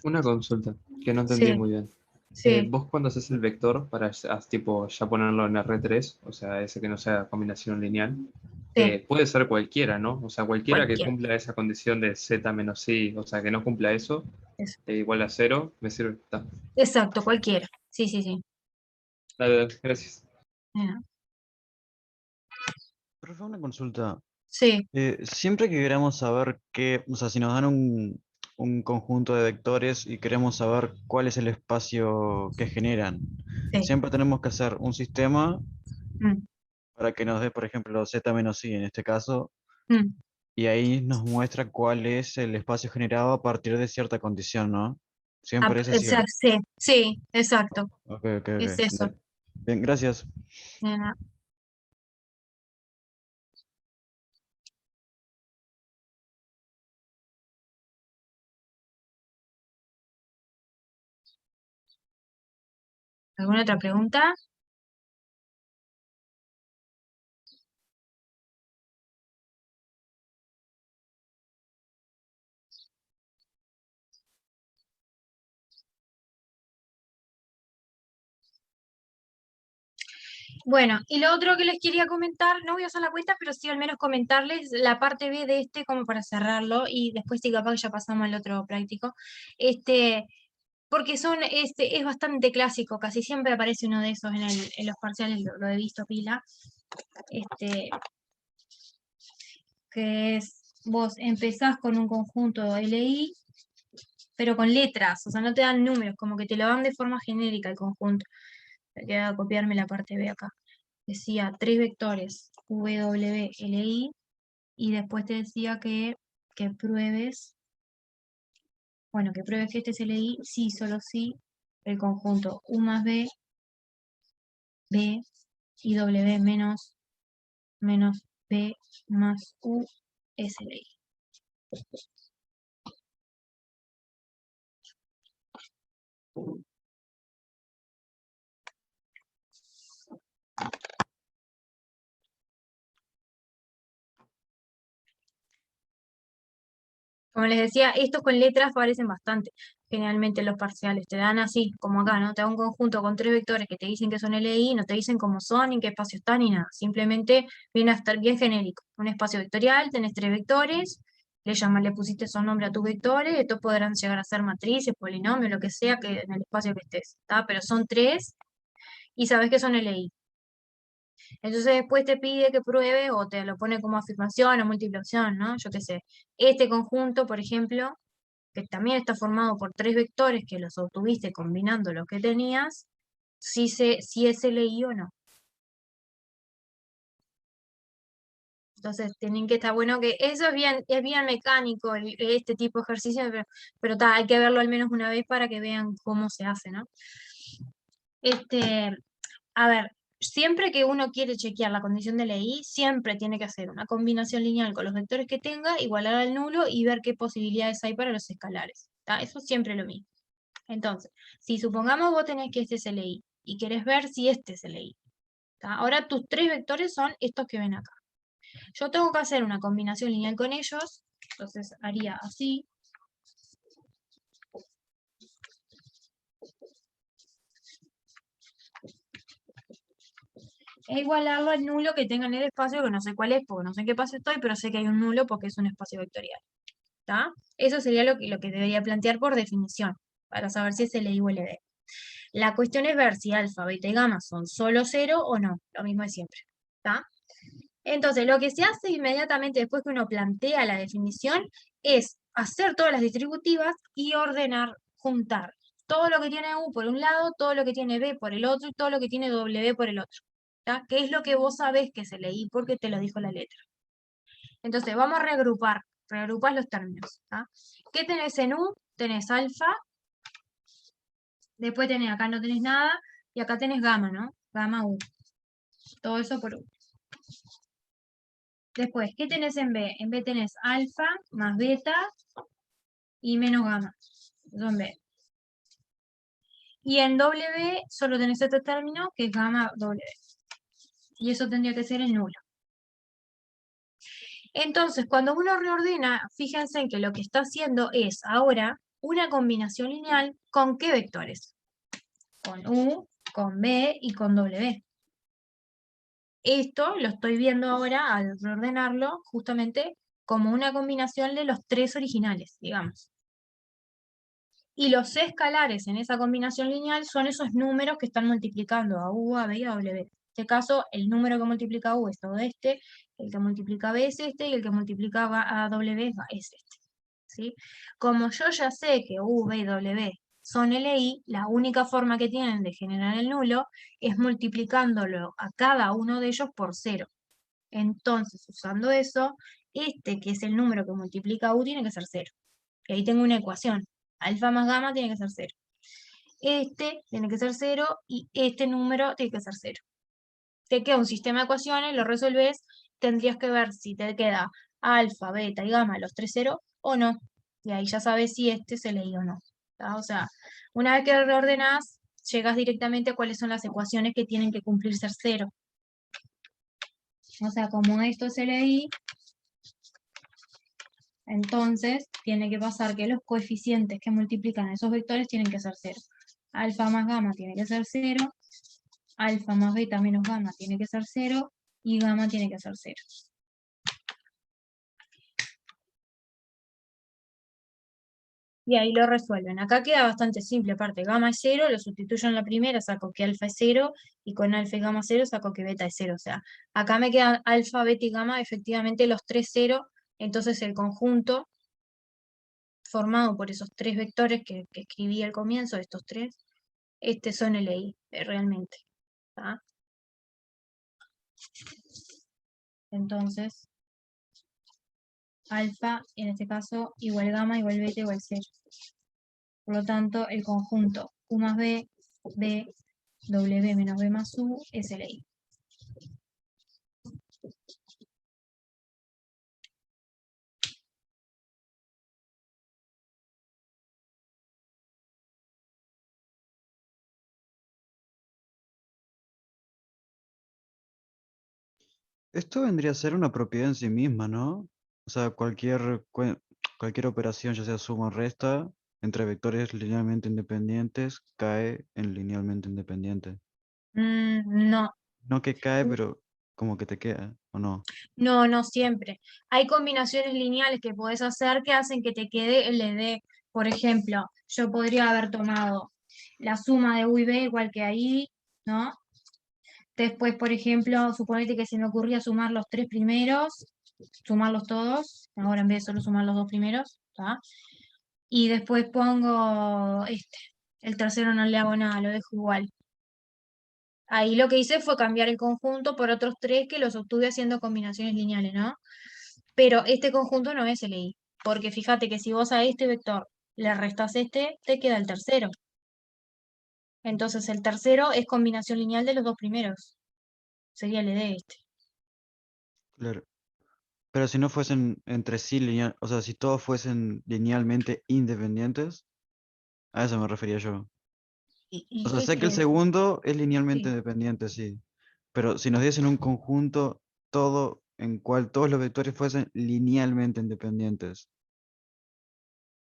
Una consulta que no entendí Sí, muy bien. sí, Vos cuando haces el vector para tipo ya ponerlo en R3, o sea, ese que no sea combinación lineal, sí, puede ser cualquiera, ¿no? O sea, cualquiera que cualquiera. cumpla esa condición de z menos i, o sea, que no cumpla eso, Eso. igual a 0, me sirve. Está. Exacto, cualquiera. Sí, sí, sí. Dale, dale, gracias. Bueno, Profe, una consulta. sí, Siempre que queremos saber qué, o sea, si nos dan un conjunto de vectores y queremos saber cuál es el espacio que generan, sí. siempre tenemos que hacer un sistema Mm, para que nos dé, por ejemplo, z menos i en este caso, mm. y ahí nos muestra cuál es el espacio generado a partir de cierta condición, ¿no? Siempre es así. Sí, sí, exacto. Ok, ok, Es ok. eso. Dale. Bien, gracias. Nena. ¿Alguna otra pregunta? Bueno, y lo otro que les quería comentar, no voy a hacer la cuenta, pero sí al menos comentarles la parte B de este como para cerrarlo, y después sí capaz que ya pasamos al otro práctico. Porque es bastante clásico, casi siempre aparece uno de esos en los parciales, lo he visto pila. Que es, vos empezás con un conjunto LI, pero con letras, o sea, no te dan números, como que te lo dan de forma genérica el conjunto. Voy a copiarme la parte B acá. Decía 3 vectores WLI, y después te decía que pruebes, bueno, que pruebes que este es LI, sí, solo sí, el conjunto U más B, B y W menos B más U es LI. Como les decía, estos con letras aparecen bastante, generalmente en los parciales. Te dan así, como acá, ¿no? Te da un conjunto con 3 vectores que te dicen que son LI, no te dicen cómo son, ni qué espacio están, ni nada. Simplemente viene a estar bien genérico. Un espacio vectorial, tenés 3 vectores, le pusiste su nombre a tus vectores, estos podrán llegar a ser matrices, polinomios, lo que sea que en el espacio que estés, ¿tá? Pero son 3 y sabes que son LI. Entonces después te pide que pruebe o te lo pone como afirmación o múltiple opción, ¿no? Yo qué sé. Este conjunto, por ejemplo, que también está formado por 3 vectores que los obtuviste combinando lo que tenías, si es LI o no. Entonces tienen que estar bueno que eso es bien mecánico, este tipo de ejercicio, pero hay que verlo al menos una vez para que vean cómo se hace, ¿no? A ver, siempre que uno quiere chequear la condición de LI, siempre tiene que hacer una combinación lineal con los vectores que tenga, igualar al nulo y ver qué posibilidades hay para los escalares. ¿Tá? Eso siempre lo mismo. Entonces, si supongamos vos tenés que este es LI y querés ver si este es LI. ¿Tá? Ahora tus 3 vectores son estos que ven acá. Yo tengo que hacer una combinación lineal con ellos, entonces haría así. E igualarlo al nulo que tenga en el espacio, que no sé cuál es, porque no sé en qué espacio estoy, pero sé que hay un nulo porque es un espacio vectorial. ¿Tá? Eso sería lo que debería plantear por definición, para saber si es LI o LD. La cuestión es ver si alfa, beta y gamma son solo 0 o no, lo mismo de siempre. ¿Tá? Entonces, lo que se hace inmediatamente después que uno plantea la definición es hacer todas las distributivas y ordenar, juntar todo lo que tiene U por un lado, todo lo que tiene B por el otro y todo lo que tiene W por el otro. ¿Tá? Que es lo que vos sabés que se leí porque te lo dijo la letra. Entonces, vamos a reagrupar los términos. ¿Tá? ¿Qué tenés en U? Tenés alfa, después tenés, acá no tenés nada, y acá tenés gamma, ¿no? Gamma U. Todo eso por U. Después, ¿qué tenés en B? En B tenés alfa más beta y menos gamma. Son B. Y en W solo tenés este término que es gamma W. Y eso tendría que ser el nulo. Entonces, cuando uno reordena, fíjense en que lo que está haciendo es ahora una combinación lineal ¿con qué vectores? Con U, con B y con W. Esto lo estoy viendo ahora al reordenarlo justamente como una combinación de los 3 originales, digamos. Y los escalares en esa combinación lineal son esos números que están multiplicando a U, a B y a W. En este caso, el número que multiplica U es todo este, el que multiplica B es este, y el que multiplica a W es este. ¿Sí? Como yo ya sé que U, B y W son LI, la única forma que tienen de generar el nulo es multiplicándolo a cada uno de ellos por 0. Entonces, usando eso, este que es el número que multiplica U tiene que ser 0. Y ahí tengo una ecuación. Alfa más gamma tiene que ser 0. Este tiene que ser 0 y este número tiene que ser 0. Te queda un sistema de ecuaciones, lo resolves, tendrías que ver si te queda alfa, beta y gamma los 3 0 o no. Y ahí ya sabes si este se leí o no. ¿Tá? O sea, una vez que reordenás, llegas directamente a cuáles son las ecuaciones que tienen que cumplir ser 0. O sea, como esto es LI, entonces tiene que pasar que los coeficientes que multiplican esos vectores tienen que ser 0. Alfa más gamma tiene que ser 0, alfa más beta menos gamma tiene que ser 0 y gamma tiene que ser 0. Y ahí lo resuelven. Acá queda bastante simple, aparte, gamma es 0, lo sustituyo en la primera, saco que alfa es 0, y con alfa y gamma 0 saco que beta es 0. O sea, acá me quedan alfa, beta y gamma, efectivamente los tres 0, entonces el conjunto formado por esos tres vectores que escribí al comienzo, estos tres, son LI, realmente. ¿Tá? Entonces, alfa, en este caso, igual gamma, igual beta, igual 0. Por lo tanto, el conjunto U más B, B, W menos B más U es LI. Esto vendría a ser una propiedad en sí misma, ¿no? O sea, cualquier operación, ya sea suma o resta, entre vectores linealmente independientes, cae en linealmente independiente. No, No que cae, pero como que te queda, ¿o no? no siempre. Hay combinaciones lineales que podés hacer que hacen que te quede LD. Por ejemplo, yo podría haber tomado la suma de U y B igual que ahí, ¿no? Después, por ejemplo, suponete que se me ocurría sumar los tres primeros, sumarlos todos, ahora en vez de solo sumar los dos primeros, ¿tá? Y después pongo el tercero no le hago nada, lo dejo igual. Ahí lo que hice fue cambiar el conjunto por otros tres que los obtuve haciendo combinaciones lineales, ¿no? Pero este conjunto no es LI, porque fíjate que si vos a este vector le restas te queda el tercero. Entonces el tercero es combinación lineal de los dos primeros. Sería LD este. Claro. Pero si no fuesen entre sí lineal, o sea, si todos fuesen linealmente independientes, a eso me refería yo. O ¿Y sea, qué sé que el quiere decir? segundo es linealmente Sí. independiente, sí. Pero si nos diesen un conjunto todo en cual todos los vectores fuesen linealmente independientes,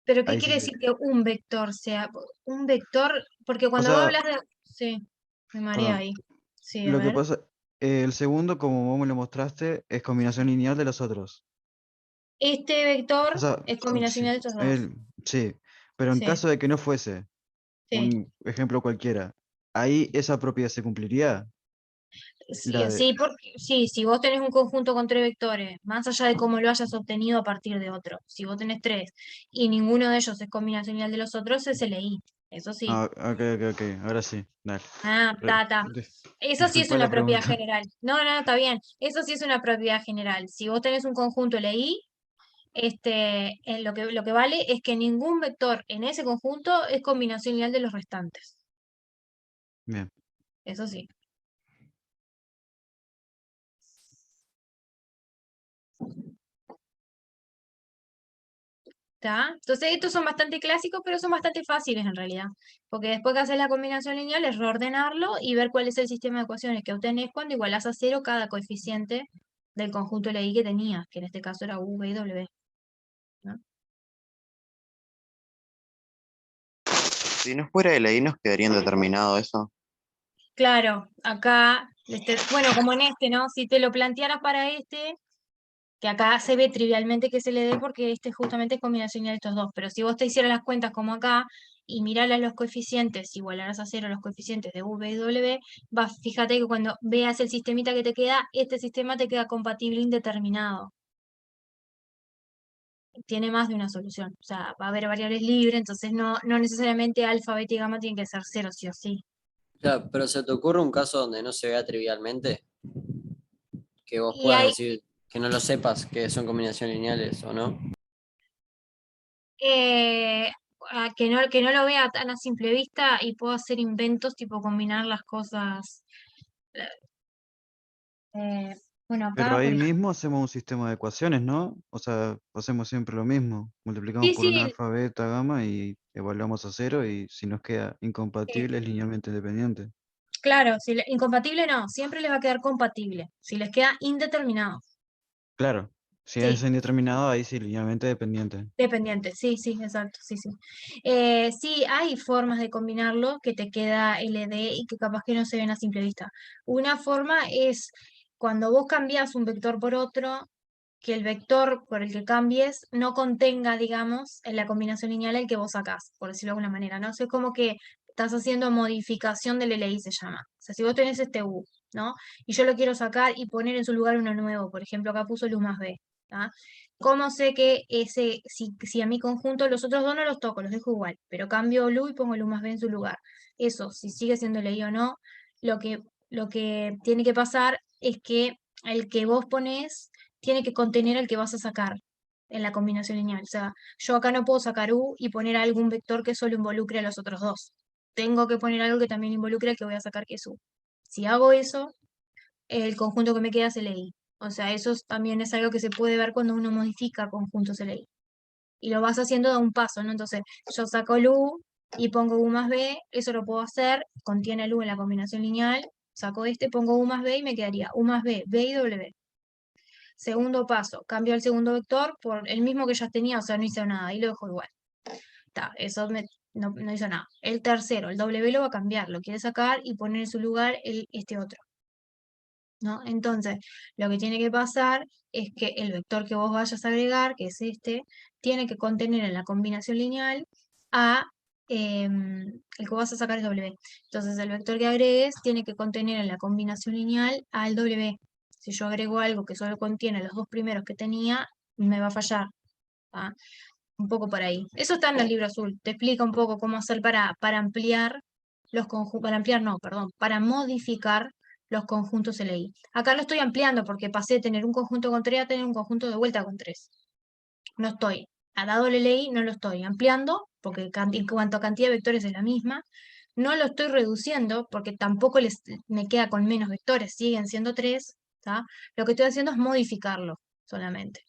Pero ¿qué ahí sí quiere se... decir que un vector sea un vector? Porque O cuando vos sea, hablas de... Sí, me marea perdón, ahí. Sí, a lo que ver. pasa, el segundo, como vos me lo mostraste, es combinación lineal de los otros. Este O vector sea, es combinación sí, de estos dos. sí, pero en Sí, caso de que no fuese, sí. un ejemplo cualquiera, ahí esa propiedad se cumpliría, Sí, la de... sí, porque, sí, si vos tenés un conjunto con tres vectores, más allá de cómo lo hayas obtenido a partir de otro, si vos tenés tres y ninguno de ellos es combinación lineal de los otros, es LI. Eso sí. Ah, ok, ok, ok, ahora sí, dale. Ah, Re- ta. dis- Eso sí es Disculpa la una propiedad pregunta. general. No, está bien. Eso sí es una propiedad general. Si vos tenés un conjunto LI, lo que vale es que ningún vector en ese conjunto es combinación lineal de los restantes. Bien. Eso sí. ¿Tá? Entonces estos son bastante clásicos, pero son bastante fáciles en realidad. Porque después que haces la combinación lineal es reordenarlo y ver cuál es el sistema de ecuaciones que obtenés cuando igualás a cero cada coeficiente del conjunto LI que tenías, que en este caso era U, V y W. ¿No? Si no fuera de ley, nos quedaría indeterminado eso. Claro, acá, bueno, como en ¿no? Si te lo plantearas para que acá se ve trivialmente que se le dé porque justamente es combinación de estos dos, pero si vos te hicieras las cuentas como acá y miraras los coeficientes, igualaras a cero los coeficientes de V y W, fíjate que cuando veas el sistemita que te queda, este sistema te queda compatible indeterminado. Tiene más de una solución, o sea, va a haber variables libres, entonces no necesariamente alfa, beta y gamma tienen que ser cero sí o sí. Claro, pero ¿se te ocurre un caso donde no se vea trivialmente? Que vos Y puedas hay, decir que no lo sepas, que son combinaciones lineales o no. eh, que no lo vea tan a simple vista y puedo hacer inventos tipo combinar las cosas. Eh, bueno, Pero acá, por ahí ejemplo. mismo hacemos un sistema de ecuaciones, ¿no? O sea, hacemos siempre lo mismo. Multiplicamos Sí, por un sí, alfa, beta, gamma y evaluamos a cero y si nos queda incompatible es linealmente independiente. claro, si incompatible no, siempre les va a quedar compatible. Si les queda indeterminado. Claro, Si Sí. es indeterminado, ahí sí, linealmente dependiente. Dependiente, sí, sí, exacto, sí, sí. Sí, hay formas de combinarlo que te queda LD y que capaz que no se ven a simple vista. Una forma es cuando vos cambias un vector por otro, que el vector por el que cambies no contenga, digamos, en la combinación lineal el que vos sacás, por decirlo de alguna manera, ¿no? O sea, es como que estás haciendo modificación del LI, se llama. O sea, si vos tenés este U, ¿no? Y yo lo quiero sacar y poner en su lugar uno nuevo, por ejemplo, acá puso el U más B, ¿tá? ¿Cómo sé que si a mi conjunto los otros dos no los toco, los dejo igual, pero cambio el U y pongo el U más B en su lugar? Eso, si sigue siendo LI o no, lo que tiene que pasar es que el que vos ponés tiene que contener el que vas a sacar en la combinación lineal. O sea, yo acá no puedo sacar U y poner algún vector que solo involucre a los otros dos. Tengo que poner algo que también involucre al que voy a sacar, que es U. Si hago eso, el conjunto que me queda es LI. O sea, también es algo que se puede ver cuando uno modifica conjuntos LI. Y lo vas haciendo de un paso, ¿no? Entonces, yo saco el U y pongo U más B, eso lo puedo hacer, contiene el U en la combinación lineal, saco este, pongo U más B y me quedaría U más B, B y W. Segundo paso, cambio el segundo vector por el mismo que ya tenía, o sea, no hice nada, y lo dejo igual. Eso no hizo nada. El tercero, el W lo va a cambiar, lo quiere sacar y poner en su lugar este otro, ¿no? Entonces, lo que tiene que pasar es que el vector que vos vayas a agregar, que es este, tiene que contener en la combinación lineal a el que vas a sacar es W. Entonces, el vector que agregues tiene que contener en la combinación lineal al W. Si yo agrego algo que solo contiene los dos primeros que tenía, me va a fallar. ¿Tá? Un poco por ahí. Eso está en el libro azul. Te explica un poco cómo hacer para ampliar los conjuntos, para ampliar no, perdón, para modificar los conjuntos LI. Acá lo estoy ampliando porque pasé de tener un conjunto con 3 a tener un conjunto de vuelta con 3. No estoy, dado el LI, no lo estoy ampliando porque en cuanto a cantidad de vectores es la misma. No lo estoy reduciendo porque tampoco me queda con menos vectores, siguen siendo 3. ¿Tá? Lo que estoy haciendo es modificarlo solamente.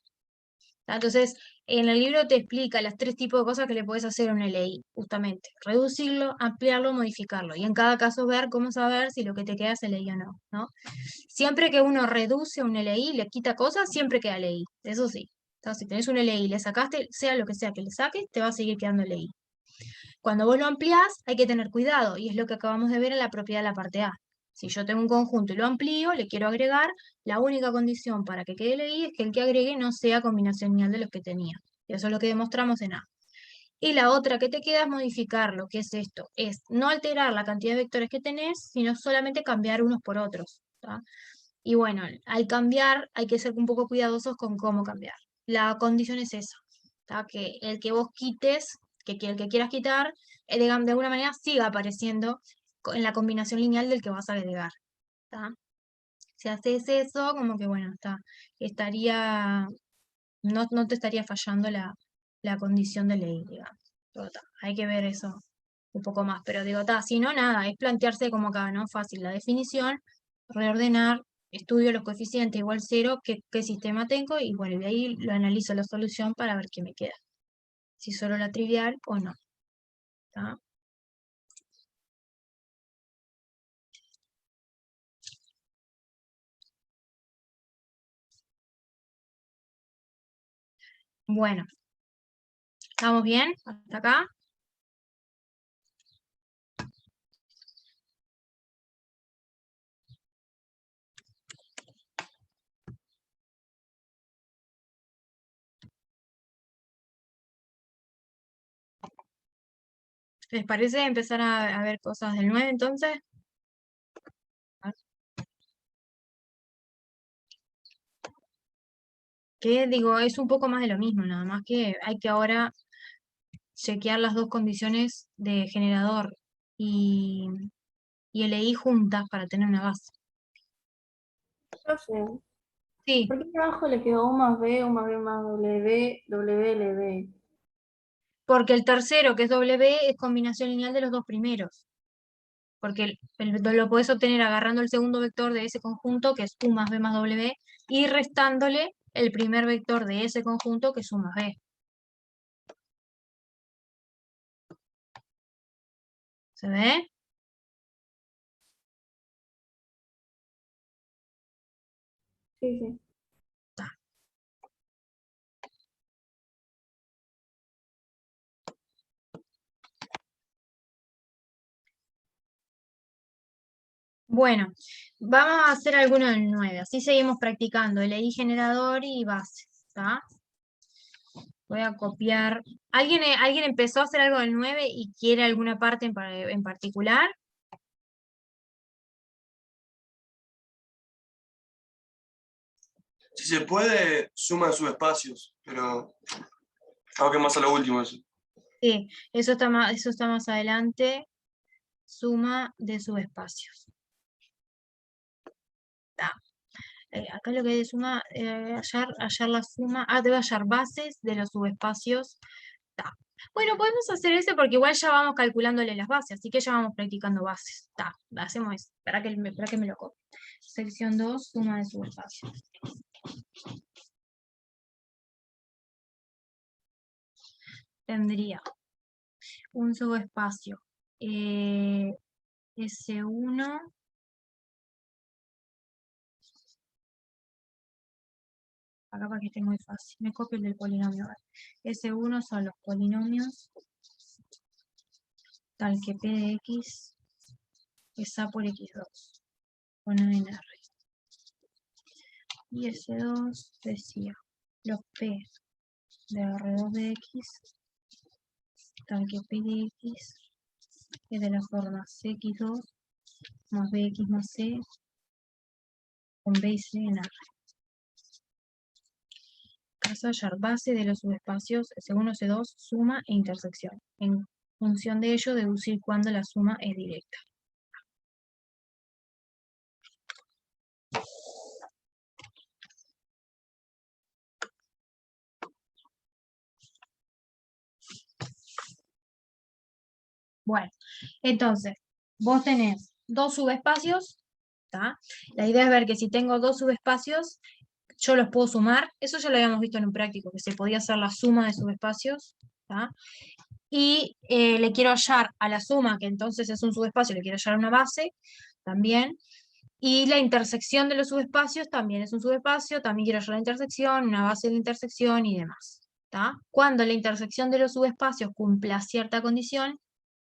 Entonces, en el libro te explica los 3 tipos de cosas que le puedes hacer a un LI, justamente. Reducirlo, ampliarlo, modificarlo. Y en cada caso ver cómo saber si lo que te queda es LI o no, ¿no? Siempre que uno reduce un LI, le quita cosas, siempre queda LI. Eso sí. Entonces, si tenés un LI y le sacaste, sea lo que sea que le saques, te va a seguir quedando LI. Cuando vos lo ampliás, hay que tener cuidado, y es lo que acabamos de ver en la propiedad de la parte A. Si yo tengo un conjunto y lo amplío, le quiero agregar, la única condición para que quede LI es que el que agregue no sea combinación lineal de los que tenía. Y eso es lo que demostramos en A. Y la otra que te queda es modificar lo que es esto. Es no alterar la cantidad de vectores que tenés, sino solamente cambiar unos por otros. ¿Tá? Y bueno, al cambiar hay que ser un poco cuidadosos con cómo cambiar. La condición es esa, ¿tá? Que el que vos quites, el que quieras quitar, de alguna manera siga apareciendo en la combinación lineal del que vas a agregar. ¿Tá? Si haces eso, como que bueno, estaría, no te estaría fallando la condición de ley, digamos. Pero, hay que ver eso un poco más, pero digo, si no, nada, es plantearse como acá, ¿no? Fácil, la definición, reordenar, estudio los coeficientes igual 0, qué sistema tengo, y bueno, de ahí lo analizo la solución para ver qué me queda. Si solo la trivial o no. ¿Tá? Bueno, ¿estamos bien? ¿Hasta acá? ¿Les parece empezar a ver cosas del 9 entonces? Que digo, es un poco más de lo mismo, nada más que hay que ahora chequear las dos condiciones de generador y, y LI juntas para tener una base. Profe, Sí, ¿por qué abajo le quedó U más B, U más B más W, W, LB? porque el tercero, que es W, es combinación lineal de los dos primeros. Porque lo puedes obtener agarrando el segundo vector de ese conjunto, que es U más B más W, y restándole el primer vector de ese conjunto, que es U más B. ¿Se ve? Sí, sí. Bueno, vamos a hacer alguno del 9, así seguimos practicando, LI generador y bases, ¿está? Voy a copiar. ¿Alguien empezó a hacer algo del 9 y quiere alguna parte en particular? Si se puede, suma de subespacios, pero creo que más a lo último eso. Sí, eso está más adelante. Suma de subespacios. Está. Acá lo que hay de suma, hallar la suma. Debe hallar bases de los subespacios. Está. Bueno, podemos hacer ese porque igual ya vamos calculándole las bases, así que ya vamos practicando bases. Está, hacemos eso. Para que me lo copie. Sección 2, suma de subespacios. Tendría un subespacio S1 acá para que esté muy fácil, me copio el del polinomio. S1 son los polinomios tal que P de X es A por X2 con A en R. Y S2 decía los P de R2 de X tal que P de X es de la forma CX2 más BX más C con B y C en R. Caso hallar base de los subespacios S1, S2, suma e intersección. En función de ello, deducir cuándo la suma es directa. Bueno, entonces, vos tenés dos subespacios, ¿tá? La idea es ver que si tengo dos subespacios, yo los puedo sumar. Eso ya lo habíamos visto en un práctico, que se podía hacer la suma de subespacios, ¿tá? Y le quiero hallar a la suma, que entonces es un subespacio, le quiero hallar una base, también. Y la intersección de los subespacios también es un subespacio, también quiero hallar la intersección, una base de la intersección y demás, ¿tá? Cuando la intersección de los subespacios cumpla cierta condición,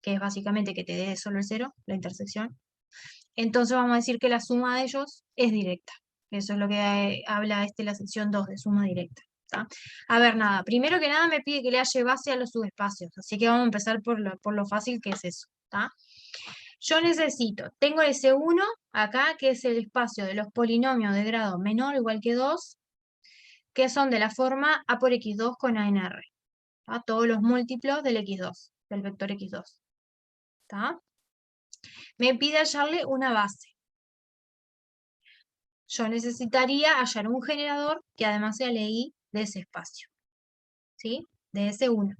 que es básicamente que te dé solo el cero, la intersección, entonces vamos a decir que la suma de ellos es directa. Eso es lo que habla la sección 2 de suma directa. ¿Tá? A ver, nada, primero que nada me pide que le halle base a los subespacios, así que vamos a empezar por lo fácil que es eso. ¿Tá? Yo necesito, tengo ese 1 acá, que es el espacio de los polinomios de grado menor o igual que 2, que son de la forma A por X2 con A en R. ¿Tá? Todos los múltiplos del X2, del vector X2. ¿Tá? Me pide hallarle una base. Yo necesitaría hallar un generador que además sea LI de ese espacio. ¿Sí? De ese 1.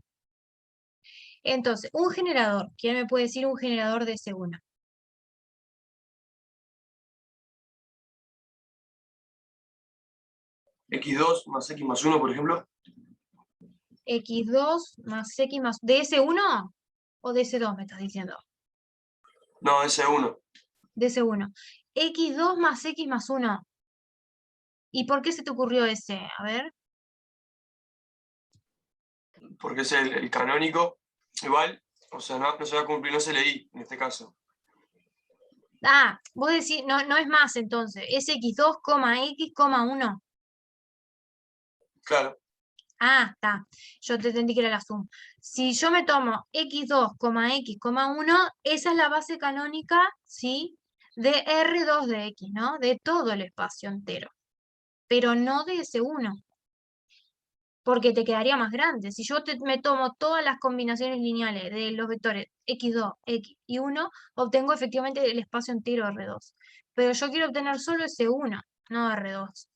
Entonces, un generador. ¿Quién me puede decir un generador de ese 1? X2 más X más 1, por ejemplo. X2 más X más... ¿De ese 1 o de ese 2 me estás diciendo? No, ese 1. De ese 1. X2 más X más 1. ¿Y por qué se te ocurrió ese? A ver. Porque es el canónico. Igual, o sea, no se va a cumplir, no se leí en este caso. Ah, vos decís, no es más entonces. Es X2, X, 1. Claro. Ah, está. Yo te entendí que era la suma. Si yo me tomo X2, X, 1, esa es la base canónica, ¿sí? De R2 de X, ¿no? De todo el espacio entero. Pero no de ese 1. Porque te quedaría más grande. Si yo me tomo todas las combinaciones lineales de los vectores X2, X y 1, obtengo efectivamente el espacio entero R2. Pero yo quiero obtener solo ese 1, no R2.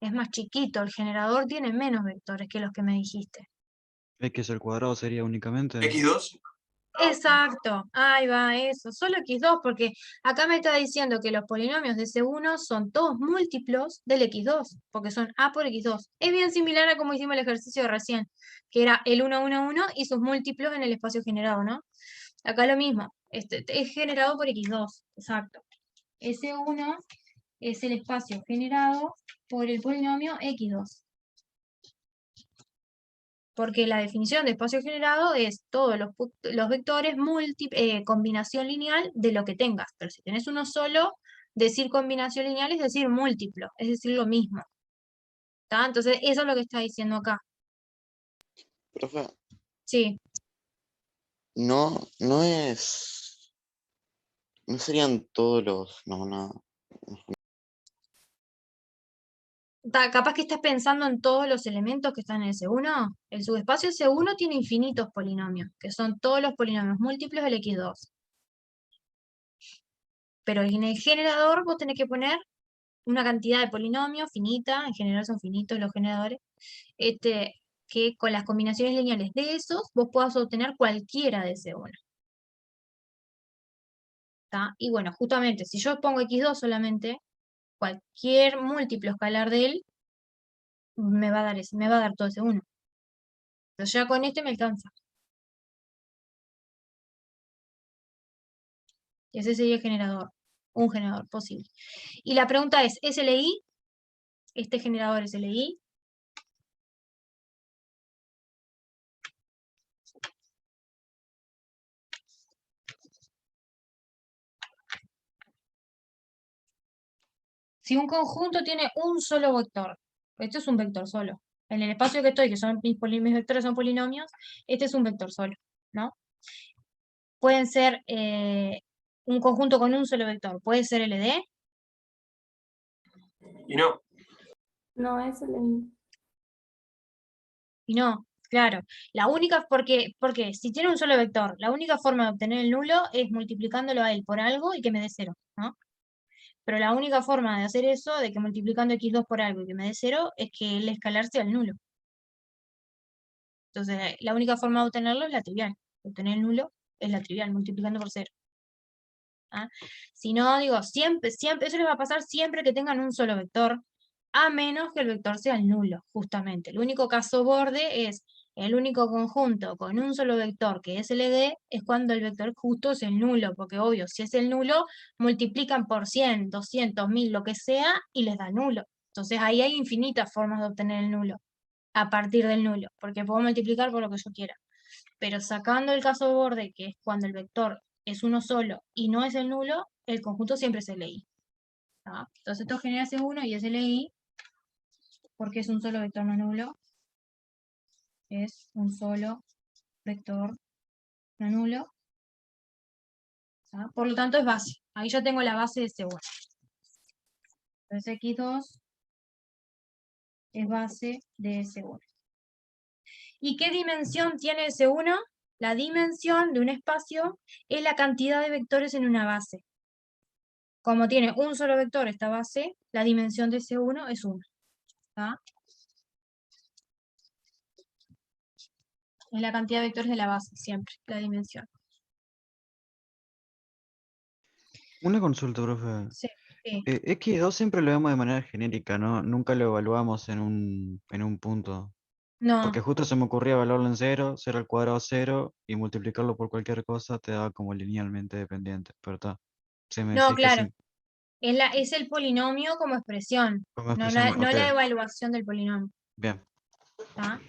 Es más chiquito, el generador tiene menos vectores que los que me dijiste. X al cuadrado sería únicamente. X2. Exacto, ahí va eso, solo X2, porque acá me está diciendo que los polinomios de C1 son todos múltiplos del X2, porque son A por X2. Es bien similar a como hicimos el ejercicio de recién, que era el 1, 1, 1 y sus múltiplos en el espacio generado, ¿no? Acá lo mismo, es generado por X2, exacto. S1 es el espacio generado por el polinomio X2. Porque la definición de espacio generado es todos los vectores combinación lineal de lo que tengas. Pero si tenés uno solo, decir combinación lineal es decir múltiplo, es decir lo mismo. ¿Está? Entonces, eso es lo que está diciendo acá. Profe, Sí. no serían todos los, no. Capaz que estás pensando en todos los elementos que están en el C1. El subespacio C1 tiene infinitos polinomios, que son todos los polinomios múltiplos del X2. Pero en el generador vos tenés que poner una cantidad de polinomios finita, en general son finitos los generadores, que con las combinaciones lineales de esos vos puedas obtener cualquiera de C1. ¿Tá? Y bueno, justamente, si yo pongo X2 solamente, cualquier múltiplo escalar de él me va a dar todo ese 1. Pero ya con este me alcanza. Y ese sería el generador. Un generador posible. Y la pregunta es, ¿SLI? ¿Este generador es SLI? Si un conjunto tiene un solo vector, esto es un vector solo. En el espacio que estoy, que son mis vectores son polinomios, este es un vector solo, ¿no? Pueden ser un conjunto con un solo vector. Puede ser LD. Y no. No, es el Y no, claro. La única, porque si tiene un solo vector, la única forma de obtener el nulo es multiplicándolo a él por algo y que me dé 0, ¿no? Pero la única forma de hacer eso, de que multiplicando x2 por algo y que me dé 0, es que el escalar sea el nulo. Entonces, la única forma de obtenerlo es la trivial. Obtener el nulo es la trivial, multiplicando por 0. ¿Ah? Si no, digo, siempre, eso les va a pasar siempre que tengan un solo vector, a menos que el vector sea el nulo, justamente. El único caso borde es el único conjunto con un solo vector que es LD, es cuando el vector justo es el nulo, porque obvio, si es el nulo, multiplican por 100, 200, 1000, lo que sea, y les da nulo. Entonces ahí hay infinitas formas de obtener el nulo, a partir del nulo, porque puedo multiplicar por lo que yo quiera. Pero sacando el caso borde, que es cuando el vector es uno solo y no es el nulo, el conjunto siempre es LI. ¿Tá? Entonces esto genera C1 y es LI, porque es un solo vector no nulo. Es un solo vector no nulo. ¿Tá? Por lo tanto es base. Ahí ya tengo la base de C1. Entonces X2 es base de C1. ¿Y qué dimensión tiene C1? La dimensión de un espacio es la cantidad de vectores en una base. Como tiene un solo vector esta base, la dimensión de C1 es 1. ¿Tá? Es la cantidad de vectores de la base, siempre, la dimensión. Una consulta, profe. Sí, sí. X2 siempre lo vemos de manera genérica, ¿no? Nunca lo evaluamos en un punto. No, Porque justo se me ocurría evaluarlo en 0, 0 al cuadrado 0, y multiplicarlo por cualquier cosa te da como linealmente dependiente. Pero está. Si me no, decís que claro. sí, Es el polinomio como expresión, como no expresión, no ok, la evaluación del polinomio. bien. ¿Tá?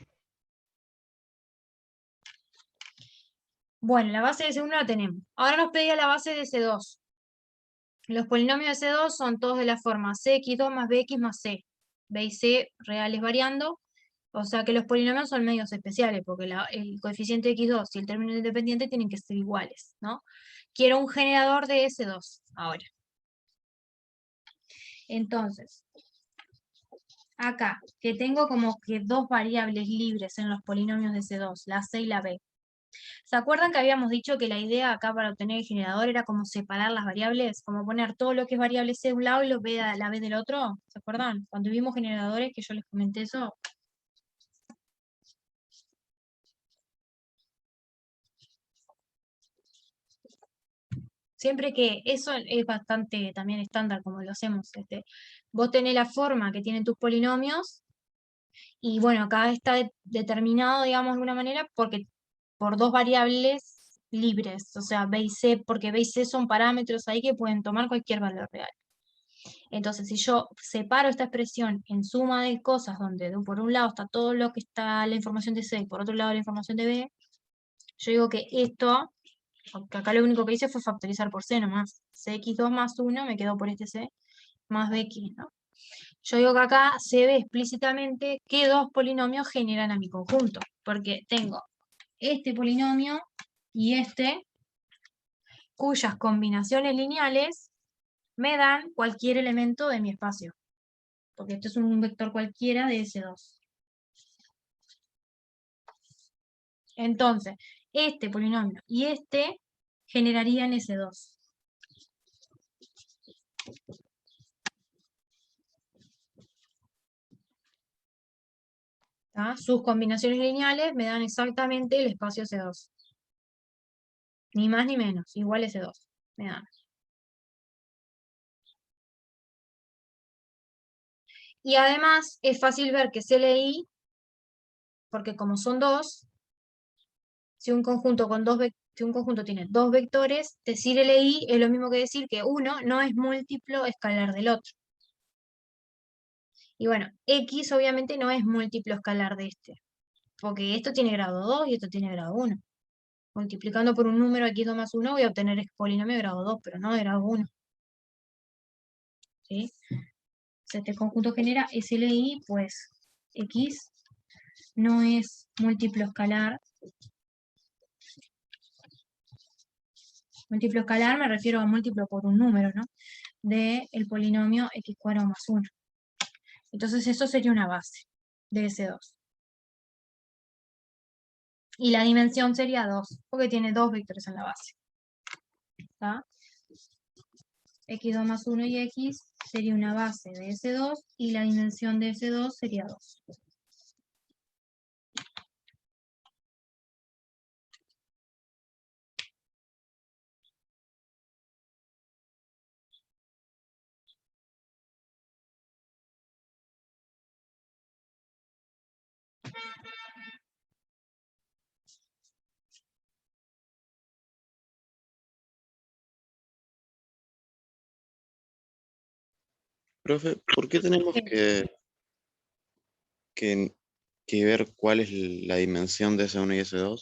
Bueno, la base de C1 la tenemos. Ahora nos pedía la base de C2. Los polinomios de C2 son todos de la forma CX2 más BX más C. B y C reales variando. O sea que los polinomios son medios especiales, porque el coeficiente de X2 y el término independiente tienen que ser iguales, ¿no? Quiero un generador de S2 ahora. Entonces, acá, que tengo como que dos variables libres en los polinomios de C2, la C y la B. ¿Se acuerdan que habíamos dicho que la idea acá para obtener el generador era como separar las variables? Como poner todo lo que es variable C de un lado y la B del otro. ¿Se acuerdan? Cuando vimos generadores, que yo les comenté eso. Siempre que eso es bastante también estándar como lo hacemos. Vos tenés la forma que tienen tus polinomios y bueno, acá está determinado, digamos, de alguna manera porque por dos variables libres, o sea, B y C, porque B y C son parámetros ahí que pueden tomar cualquier valor real. Entonces, si yo separo esta expresión en suma de cosas, donde por un lado está todo lo que está la información de C y por otro lado la información de B, yo digo que esto, porque acá lo único que hice fue factorizar por C nomás. Cx2 más 1 me quedó por este C más Bx, ¿no? Yo digo que acá se ve explícitamente qué dos polinomios generan a mi conjunto, porque tengo este polinomio y este, cuyas combinaciones lineales me dan cualquier elemento de mi espacio, porque esto es un vector cualquiera de S2. Entonces, este polinomio y este generarían S2. ¿Tá? Sus combinaciones lineales me dan exactamente el espacio S2. Ni más ni menos, igual S2. Me dan. Y además es fácil ver que CLI, porque como son dos, si un conjunto tiene dos vectores, decir LI es lo mismo que decir que uno no es múltiplo escalar del otro. Y bueno, X obviamente no es múltiplo escalar de este, porque esto tiene grado 2 y esto tiene grado 1. Multiplicando por un número X2 más 1 voy a obtener el polinomio de grado 2, pero no de grado 1. ¿Sí? Si este conjunto genera SLI, pues X no es múltiplo escalar. Múltiplo escalar me refiero a múltiplo por un número, ¿no? Del polinomio X cuadrado más 1. Entonces eso sería una base de S2. Y la dimensión sería 2, porque tiene dos vectores en la base. ¿Está? X2 más 1 y X sería una base de S2 y la dimensión de S2 sería 2. Profe, ¿por qué tenemos Sí. que ver cuál es la dimensión de S1 y S2? O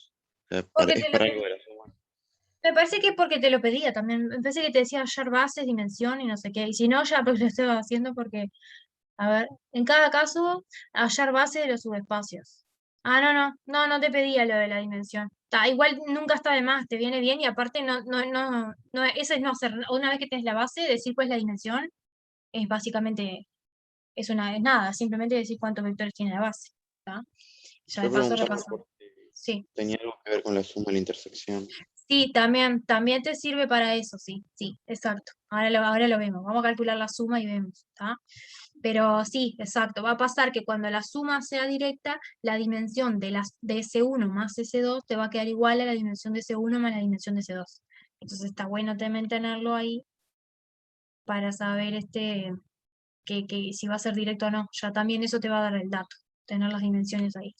sea, Porque ¿es te lo para algo de la suma? Me parece que es porque te lo pedía también. Me parece que te decía hallar bases, dimensión y no sé qué. Y si no, ya pues lo estoy haciendo porque, a ver, en cada caso, hallar base de los subespacios. Ah, no te pedía lo de la dimensión. Igual nunca está de más, te viene bien y aparte eso es no hacer. Una vez que tienes la base, decir cuál es la dimensión, es básicamente, es nada, simplemente decir cuántos vectores tiene la base. ¿Tá? Ya de Yo paso preguntaba repasamos. Sí. tenía algo que ver con la suma y la intersección. Sí, también te sirve para eso, sí, exacto. Ahora lo vemos. Vamos a calcular la suma y vemos, ¿tá? Pero sí, exacto. Va a pasar que cuando la suma sea directa, la dimensión de S1 más S2 te va a quedar igual a la dimensión de S1 más la dimensión de S2. Entonces está bueno también tenerlo ahí para saber que si va a ser directo o no. Ya también eso te va a dar el dato, tener las dimensiones ahí.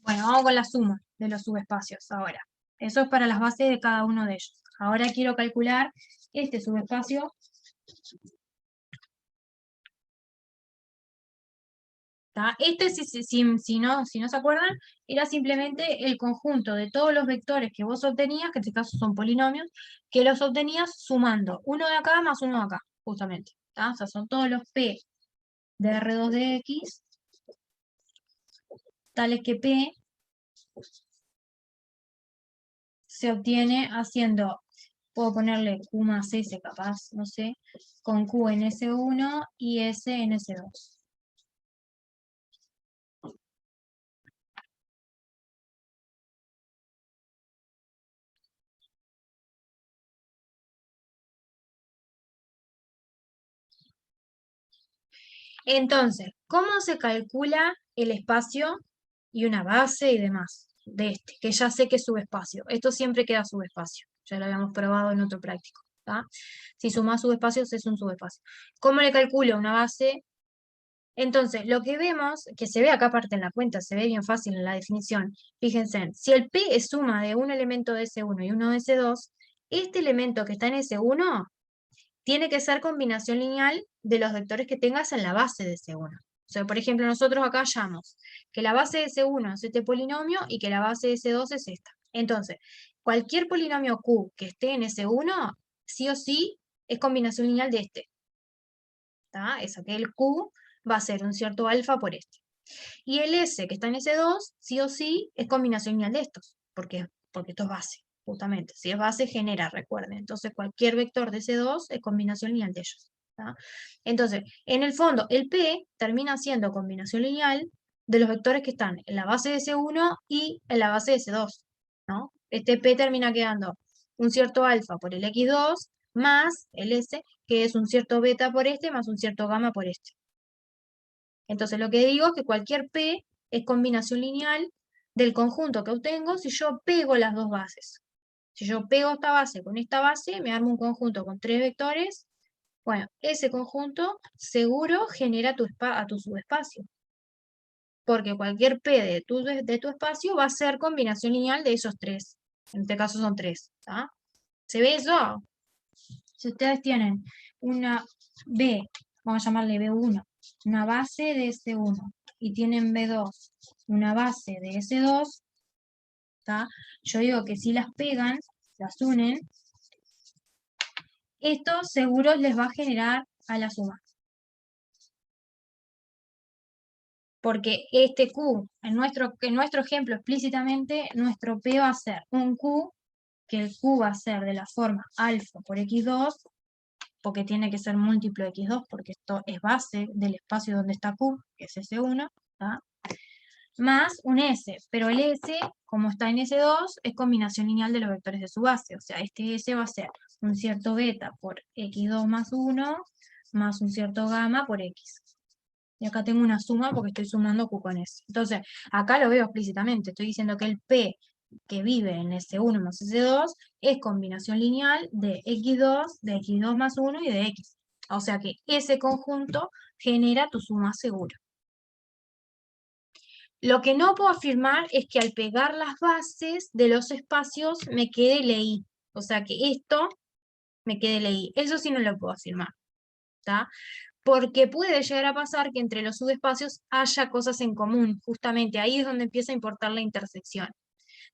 Bueno, vamos con la suma de los subespacios ahora. Eso es para las bases de cada uno de ellos. Ahora quiero calcular este subespacio. ¿Tá? Este, si no se acuerdan, era simplemente el conjunto de todos los vectores que vos obtenías, que en este caso son polinomios, que los obtenías sumando uno de acá más uno de acá, justamente. ¿Tá? O sea, son todos los P de R2 de X, tales que P se obtiene haciendo, puedo ponerle Q más S capaz, no sé, con Q en S1 y S en S2. Entonces, ¿cómo se calcula el espacio y una base y demás de este? Que ya sé que es subespacio. Esto siempre queda subespacio. Ya lo habíamos probado en otro práctico. ¿Tá? Si sumás subespacios es un subespacio. ¿Cómo le calculo una base? Entonces, lo que vemos, que se ve acá aparte en la cuenta, se ve bien fácil en la definición. Fíjense, si el P es suma de un elemento de S1 y uno de S2, este elemento que está en S1 tiene que ser combinación lineal de los vectores que tengas en la base de S1. O sea, por ejemplo, nosotros acá hallamos que la base de S1 es este polinomio y que la base de S2 es esta. Entonces, cualquier polinomio Q que esté en S1, sí o sí, es combinación lineal de este. ¿Tá? Eso, que el Q va a ser un cierto alfa por este. Y el S que está en S2, sí o sí, es combinación lineal de estos, porque esto es base, justamente. Si es base, genera, recuerden. Entonces, cualquier vector de S2 es combinación lineal de ellos. ¿tá? Entonces, en el fondo, el P termina siendo combinación lineal de los vectores que están en la base de S1 y en la base de S2. ¿no? Este P termina quedando un cierto alfa por el X2 más el S, que es un cierto beta por este más un cierto gamma por este. Entonces lo que digo es que cualquier P es combinación lineal del conjunto que obtengo si yo pego las dos bases. Si yo pego esta base con esta base, me armo un conjunto con 3 vectores. Bueno, ese conjunto seguro genera a tu subespacio. Porque cualquier P de tu espacio va a ser combinación lineal de esos 3. En este caso son 3. ¿Se ve eso? Si ustedes tienen una B, vamos a llamarle B1, una base de S1, y tienen B2, una base de S2, ¿tá? Yo digo que si las pegan, las unen, esto seguro les va a generar a la suma. Porque este Q, en nuestro ejemplo explícitamente, nuestro P va a ser un Q, que el Q va a ser de la forma alfa por X2, porque tiene que ser múltiplo de X2, porque esto es base del espacio donde está Q, que es S1, ¿tá? Más un S, pero el S, como está en S2, es combinación lineal de los vectores de su base, o sea, este S va a ser un cierto beta por X2 más 1, más un cierto gamma por X. Y acá tengo una suma porque estoy sumando Q con S. Entonces, acá lo veo explícitamente, estoy diciendo que el P que vive en S1 más S2 es combinación lineal de X2 más 1 y de X. O sea que ese conjunto genera tu suma segura. Lo que no puedo afirmar es que al pegar las bases de los espacios me quede LI. O sea que esto me quede LI. Eso sí no lo puedo afirmar. ¿Tá? Porque puede llegar a pasar que entre los subespacios haya cosas en común. Justamente ahí es donde empieza a importar la intersección.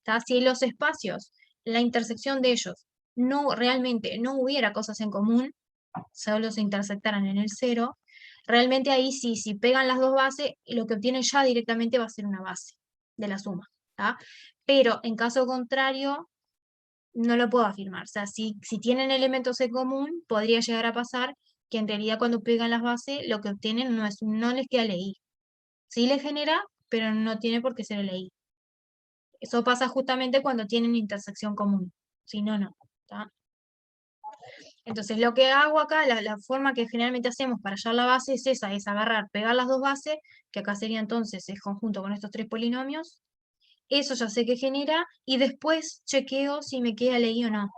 ¿Tá? Si en los espacios, la intersección de ellos, realmente no hubiera cosas en común, solo se intersectaran en el 0, realmente ahí sí, si pegan las dos bases, lo que obtienen ya directamente va a ser una base de la suma. ¿tá? Pero en caso contrario, no lo puedo afirmar. O sea, si tienen elementos en común, podría llegar a pasar que en realidad cuando pegan las bases, lo que obtienen no les queda LI. Sí les genera, pero no tiene por qué ser LI. Eso pasa justamente cuando tienen intersección común. Si no, no. ¿tá? Entonces, lo que hago acá, la forma que generalmente hacemos para hallar la base es esa, es agarrar, pegar las dos bases, que acá sería entonces el conjunto con estos 3 polinomios. Eso ya sé que genera, y después chequeo si me queda LI o no.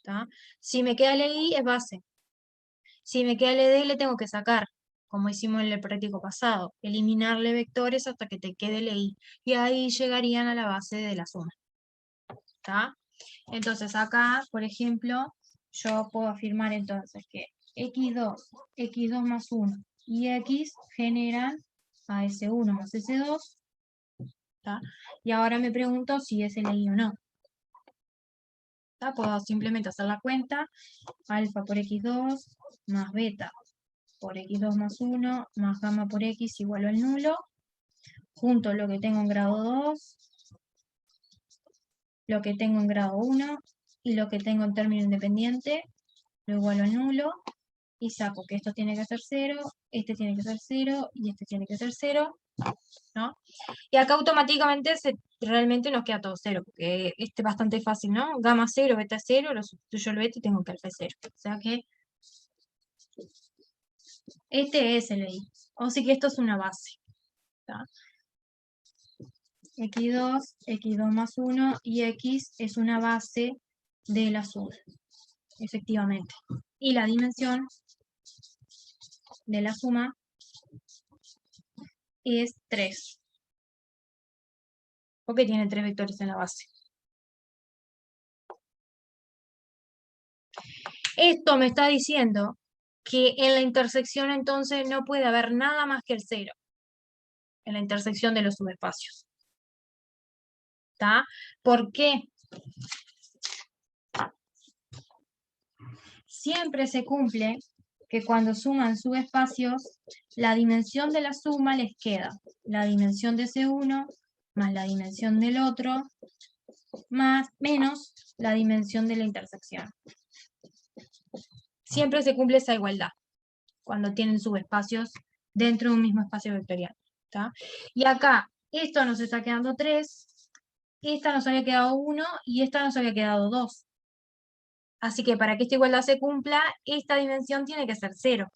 ¿tá? Si me queda LI es base. Si me queda LD le tengo que sacar, como hicimos en el práctico pasado, eliminarle vectores hasta que te quede LI. Y ahí llegarían a la base de la suma. ¿tá? Entonces acá, por ejemplo, yo puedo afirmar entonces que X2 más 1 y X generan a S1 más S2. ¿tá? Y ahora me pregunto si es LI o no. ¿tá? Puedo simplemente hacer la cuenta, alfa por X2 más beta por X2 más 1 más gamma por X igual al nulo, junto lo que tengo en grado 2, lo que tengo en grado 1 y lo que tengo en término independiente, lo igualo al nulo, y saco que esto tiene que ser 0, este tiene que ser 0 y este tiene que ser 0, ¿no? Y acá automáticamente realmente nos queda todo 0, porque este es bastante fácil, ¿no? Gamma 0, beta 0, lo sustituyo el beta y tengo que alfa 0. O sea que este es el I. O sea que esto es una base. ¿tá? X2 más 1 y X es una base de la suma, efectivamente. Y la dimensión de la suma es 3, porque tiene 3 vectores en la base. Esto me está diciendo que en la intersección entonces no puede haber nada más que el 0, en la intersección de los subespacios. ¿Está? ¿Por qué? Siempre se cumple que cuando suman subespacios, la dimensión de la suma les queda la dimensión de ese uno más la dimensión del otro menos la dimensión de la intersección. Siempre se cumple esa igualdad cuando tienen subespacios dentro de un mismo espacio vectorial. ¿Está? Y acá, esto nos está quedando 3, esta nos había quedado 1 y esta nos había quedado 2. Así que para que esta igualdad se cumpla, esta dimensión tiene que ser 0.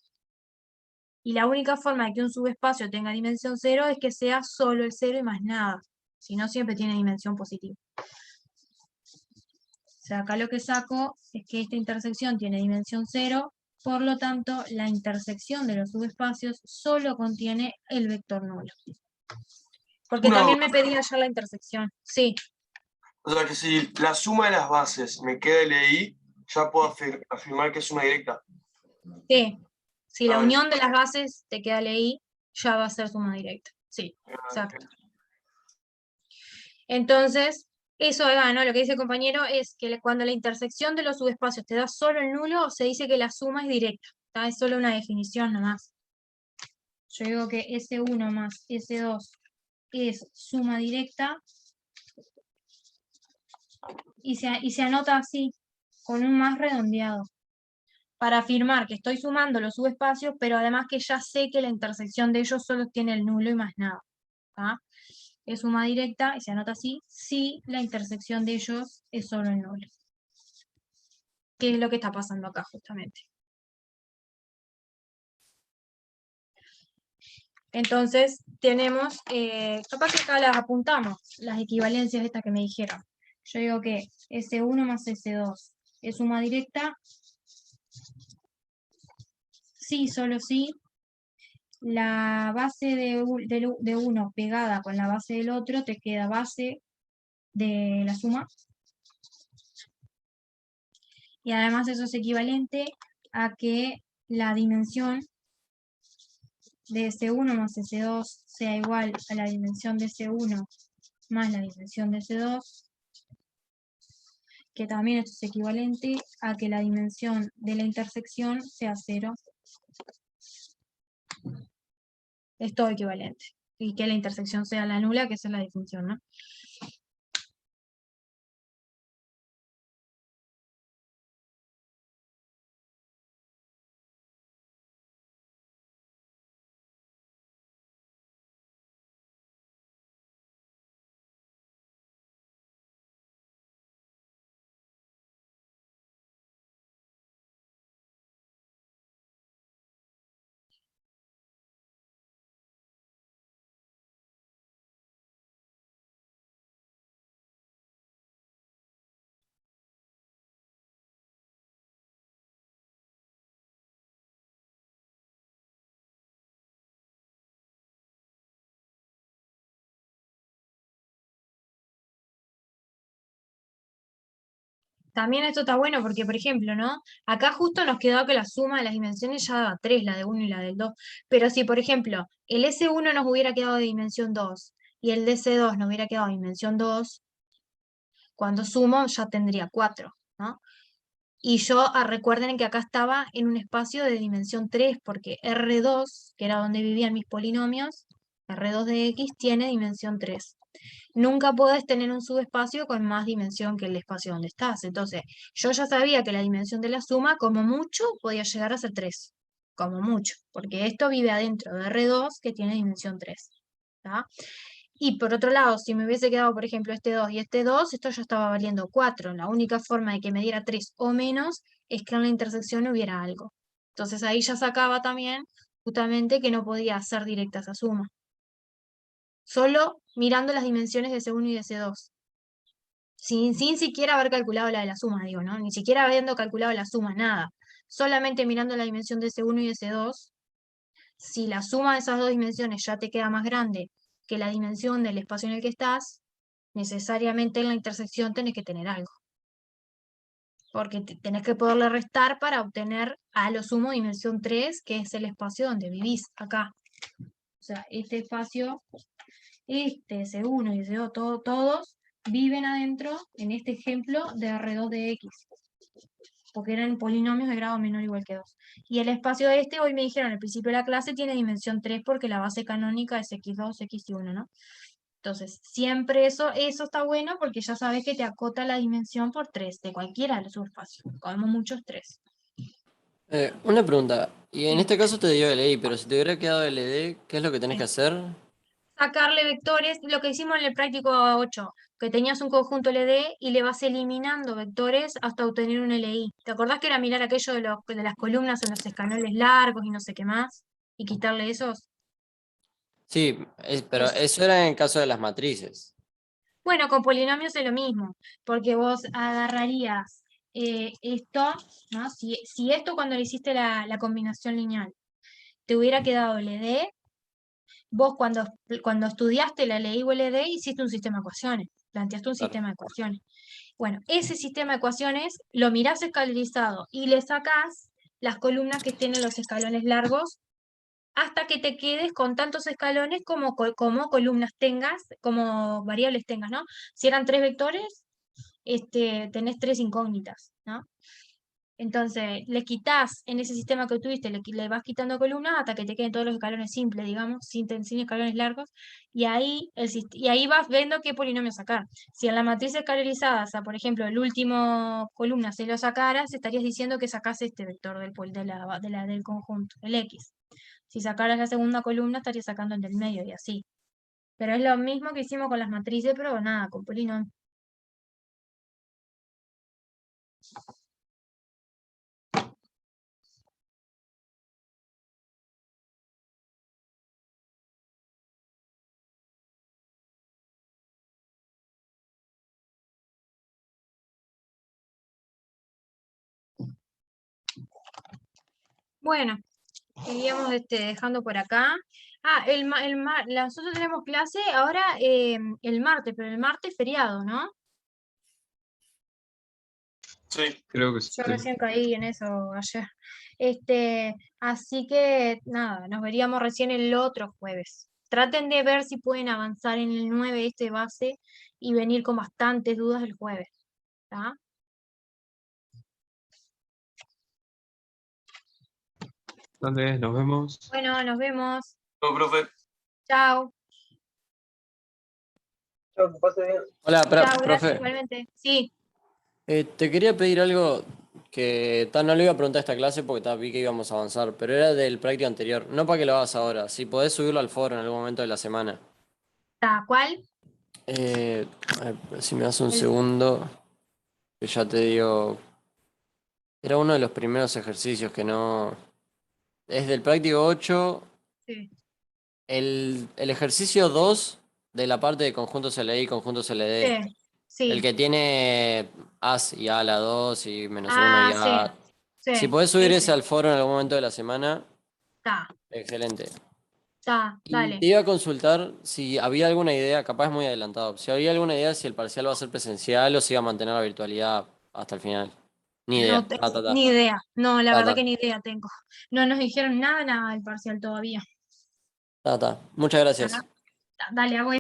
Y la única forma de que un subespacio tenga dimensión 0 es que sea solo el 0 y más nada. Si no, siempre tiene dimensión positiva. O sea, acá lo que saco es que esta intersección tiene dimensión 0, por lo tanto, la intersección de los subespacios solo contiene el vector nulo. Porque Una también me pedía ya la intersección. Sí, O sea que si la suma de las bases me queda LI, ya puedo afirmar que es suma directa. sí. Si la Ah, unión de las bases te queda LI, ya va a ser suma directa. Sí, exacto. Entonces, eso acá, ¿no? Lo que dice el compañero es que cuando la intersección de los subespacios te da solo el nulo, se dice que la suma es directa. ¿Tá? Es solo una definición nomás. Yo digo que S1 más S2 es suma directa y se anota así, con un más redondeado, para afirmar que estoy sumando los subespacios, pero además que ya sé que la intersección de ellos solo tiene el nulo y más nada. ¿Tá? Es suma directa y se anota así si la intersección de ellos es solo el nulo. ¿Qué es lo que está pasando acá justamente? Entonces tenemos, capaz que acá las apuntamos, las equivalencias estas que me dijeron. Yo digo que S1 más S2 es suma directa. Sí, solo sí. La base de uno pegada con la base del otro te queda base de la suma. Y además eso es equivalente a que la dimensión de S1 más S2 sea igual a la dimensión de S1 más la dimensión de S2, que también esto es equivalente a que la dimensión de la intersección sea 0. Es todo equivalente. Y que la intersección sea la nula, que esa es la definición, ¿no? También esto está bueno porque, por ejemplo, ¿no? Acá justo nos quedó que la suma de las dimensiones ya daba 3, la de 1 y la del 2. Pero si, por ejemplo, el S1 nos hubiera quedado de dimensión 2 y el DS2 nos hubiera quedado de dimensión 2, cuando sumo ya tendría 4, ¿no? Y yo, recuerden que acá estaba en un espacio de dimensión 3, porque R2, que era donde vivían mis polinomios, R2 de X tiene dimensión 3. Nunca podés tener un subespacio con más dimensión que el espacio donde estás. Entonces, yo ya sabía que la dimensión de la suma, como mucho, podía llegar a ser 3. Como mucho, porque esto vive adentro de R2, que tiene dimensión 3. ¿Tá? Y por otro lado, si me hubiese quedado, por ejemplo, este 2 y este 2, esto ya estaba valiendo 4. La única forma de que me diera 3 o menos es que en la intersección hubiera algo. Entonces ahí ya sacaba también justamente que no podía hacer directa esa suma. Solo mirando las dimensiones de C1 y de C2. Sin siquiera haber calculado la de la suma, digo, ¿no? Ni siquiera habiendo calculado la suma, nada. Solamente mirando la dimensión de C1 y de C2, si la suma de esas dos dimensiones ya te queda más grande que la dimensión del espacio en el que estás, necesariamente en la intersección tenés que tener algo. porque tenés que poderle restar para obtener a lo sumo dimensión 3, que es el espacio donde vivís, acá. O sea, este espacio, ese 1 y ese 2, todos viven adentro, en este ejemplo, de R2 de X, porque eran polinomios de grado menor o igual que 2. Y el espacio de este, hoy me dijeron al principio de la clase, tiene dimensión 3 porque la base canónica es X2, X y 1, ¿no? Entonces, siempre eso está bueno porque ya sabes que te acota la dimensión por 3 de cualquiera de los subespacios, como muchos 3. Una pregunta, y en Sí. este caso te dio LI, pero si te hubiera quedado LD, ¿qué es lo que tenés que hacer? Sacarle vectores, lo que hicimos en el práctico 8, que tenías un conjunto LD y le vas eliminando vectores hasta obtener un LI. ¿Te acordás que era mirar aquello de las columnas en los escalones largos y no sé qué más? Y quitarle esos. Sí, pero eso era en caso de las matrices. Bueno, con polinomios es lo mismo, porque vos agarrarías esto, ¿no? Si esto cuando le hiciste la combinación lineal te hubiera quedado LD, vos cuando estudiaste la ley ULD hiciste un sistema de ecuaciones, planteaste un Claro. sistema de ecuaciones. Bueno, ese sistema de ecuaciones lo mirás escalorizado y le sacás las columnas que estén en los escalones largos hasta que te quedes con tantos escalones como columnas tengas, como variables tengas, ¿no? Si eran 3 vectores, tenés 3 incógnitas, ¿no? Entonces, le quitas en ese sistema que tuviste, le vas quitando columnas hasta que te queden todos los escalones simples, digamos, sin escalones largos, y ahí vas viendo qué polinomio sacar. Si en la matriz escalarizada, o sea, por ejemplo, el último columna se lo sacaras, estarías diciendo que sacas este vector del conjunto, el X. Si sacaras la segunda columna, estarías sacando el del medio y así. Pero es lo mismo que hicimos con las matrices, pero nada, con polinomios. Bueno, seguíamos dejando por acá. Nosotros tenemos clase ahora el martes, pero el martes feriado, ¿no? Sí. Creo que sí. Yo recién caí en eso ayer. Así que nada, nos veríamos recién el otro jueves. Traten de ver si pueden avanzar en el 9 base y venir con bastantes dudas el jueves. ¿Está? Dale, nos vemos. Bueno, nos vemos. No, profe. Chao. Chao, que pase bien. Hola, Chao, gracias profe. igualmente. Sí, Te quería pedir algo que no le iba a preguntar a esta clase porque vi que íbamos a avanzar, pero era del práctico anterior. No para que lo hagas ahora, si podés subirlo al foro en algún momento de la semana. ¿está cuál? A ver, si me das un El- segundo, que ya te digo. Era uno de los primeros ejercicios que no. Es del práctico 8. Sí. El ejercicio 2 de la parte de conjuntos LI y conjuntos LD. Sí, sí. El que tiene as y a a la 2 y menos 1 Ah, y a. sí, Si podés subir ese ese. al foro en algún momento de la semana, Está, excelente. Y dale. te iba a consultar si había alguna idea, capaz es muy adelantado, si había alguna idea si el parcial va a ser presencial o si va a mantener la virtualidad hasta el final. Ni idea. No tengo ni idea. No, la Ta, verdad ta. que ni idea tengo. No nos dijeron nada del parcial todavía. Muchas gracias. Dale, hago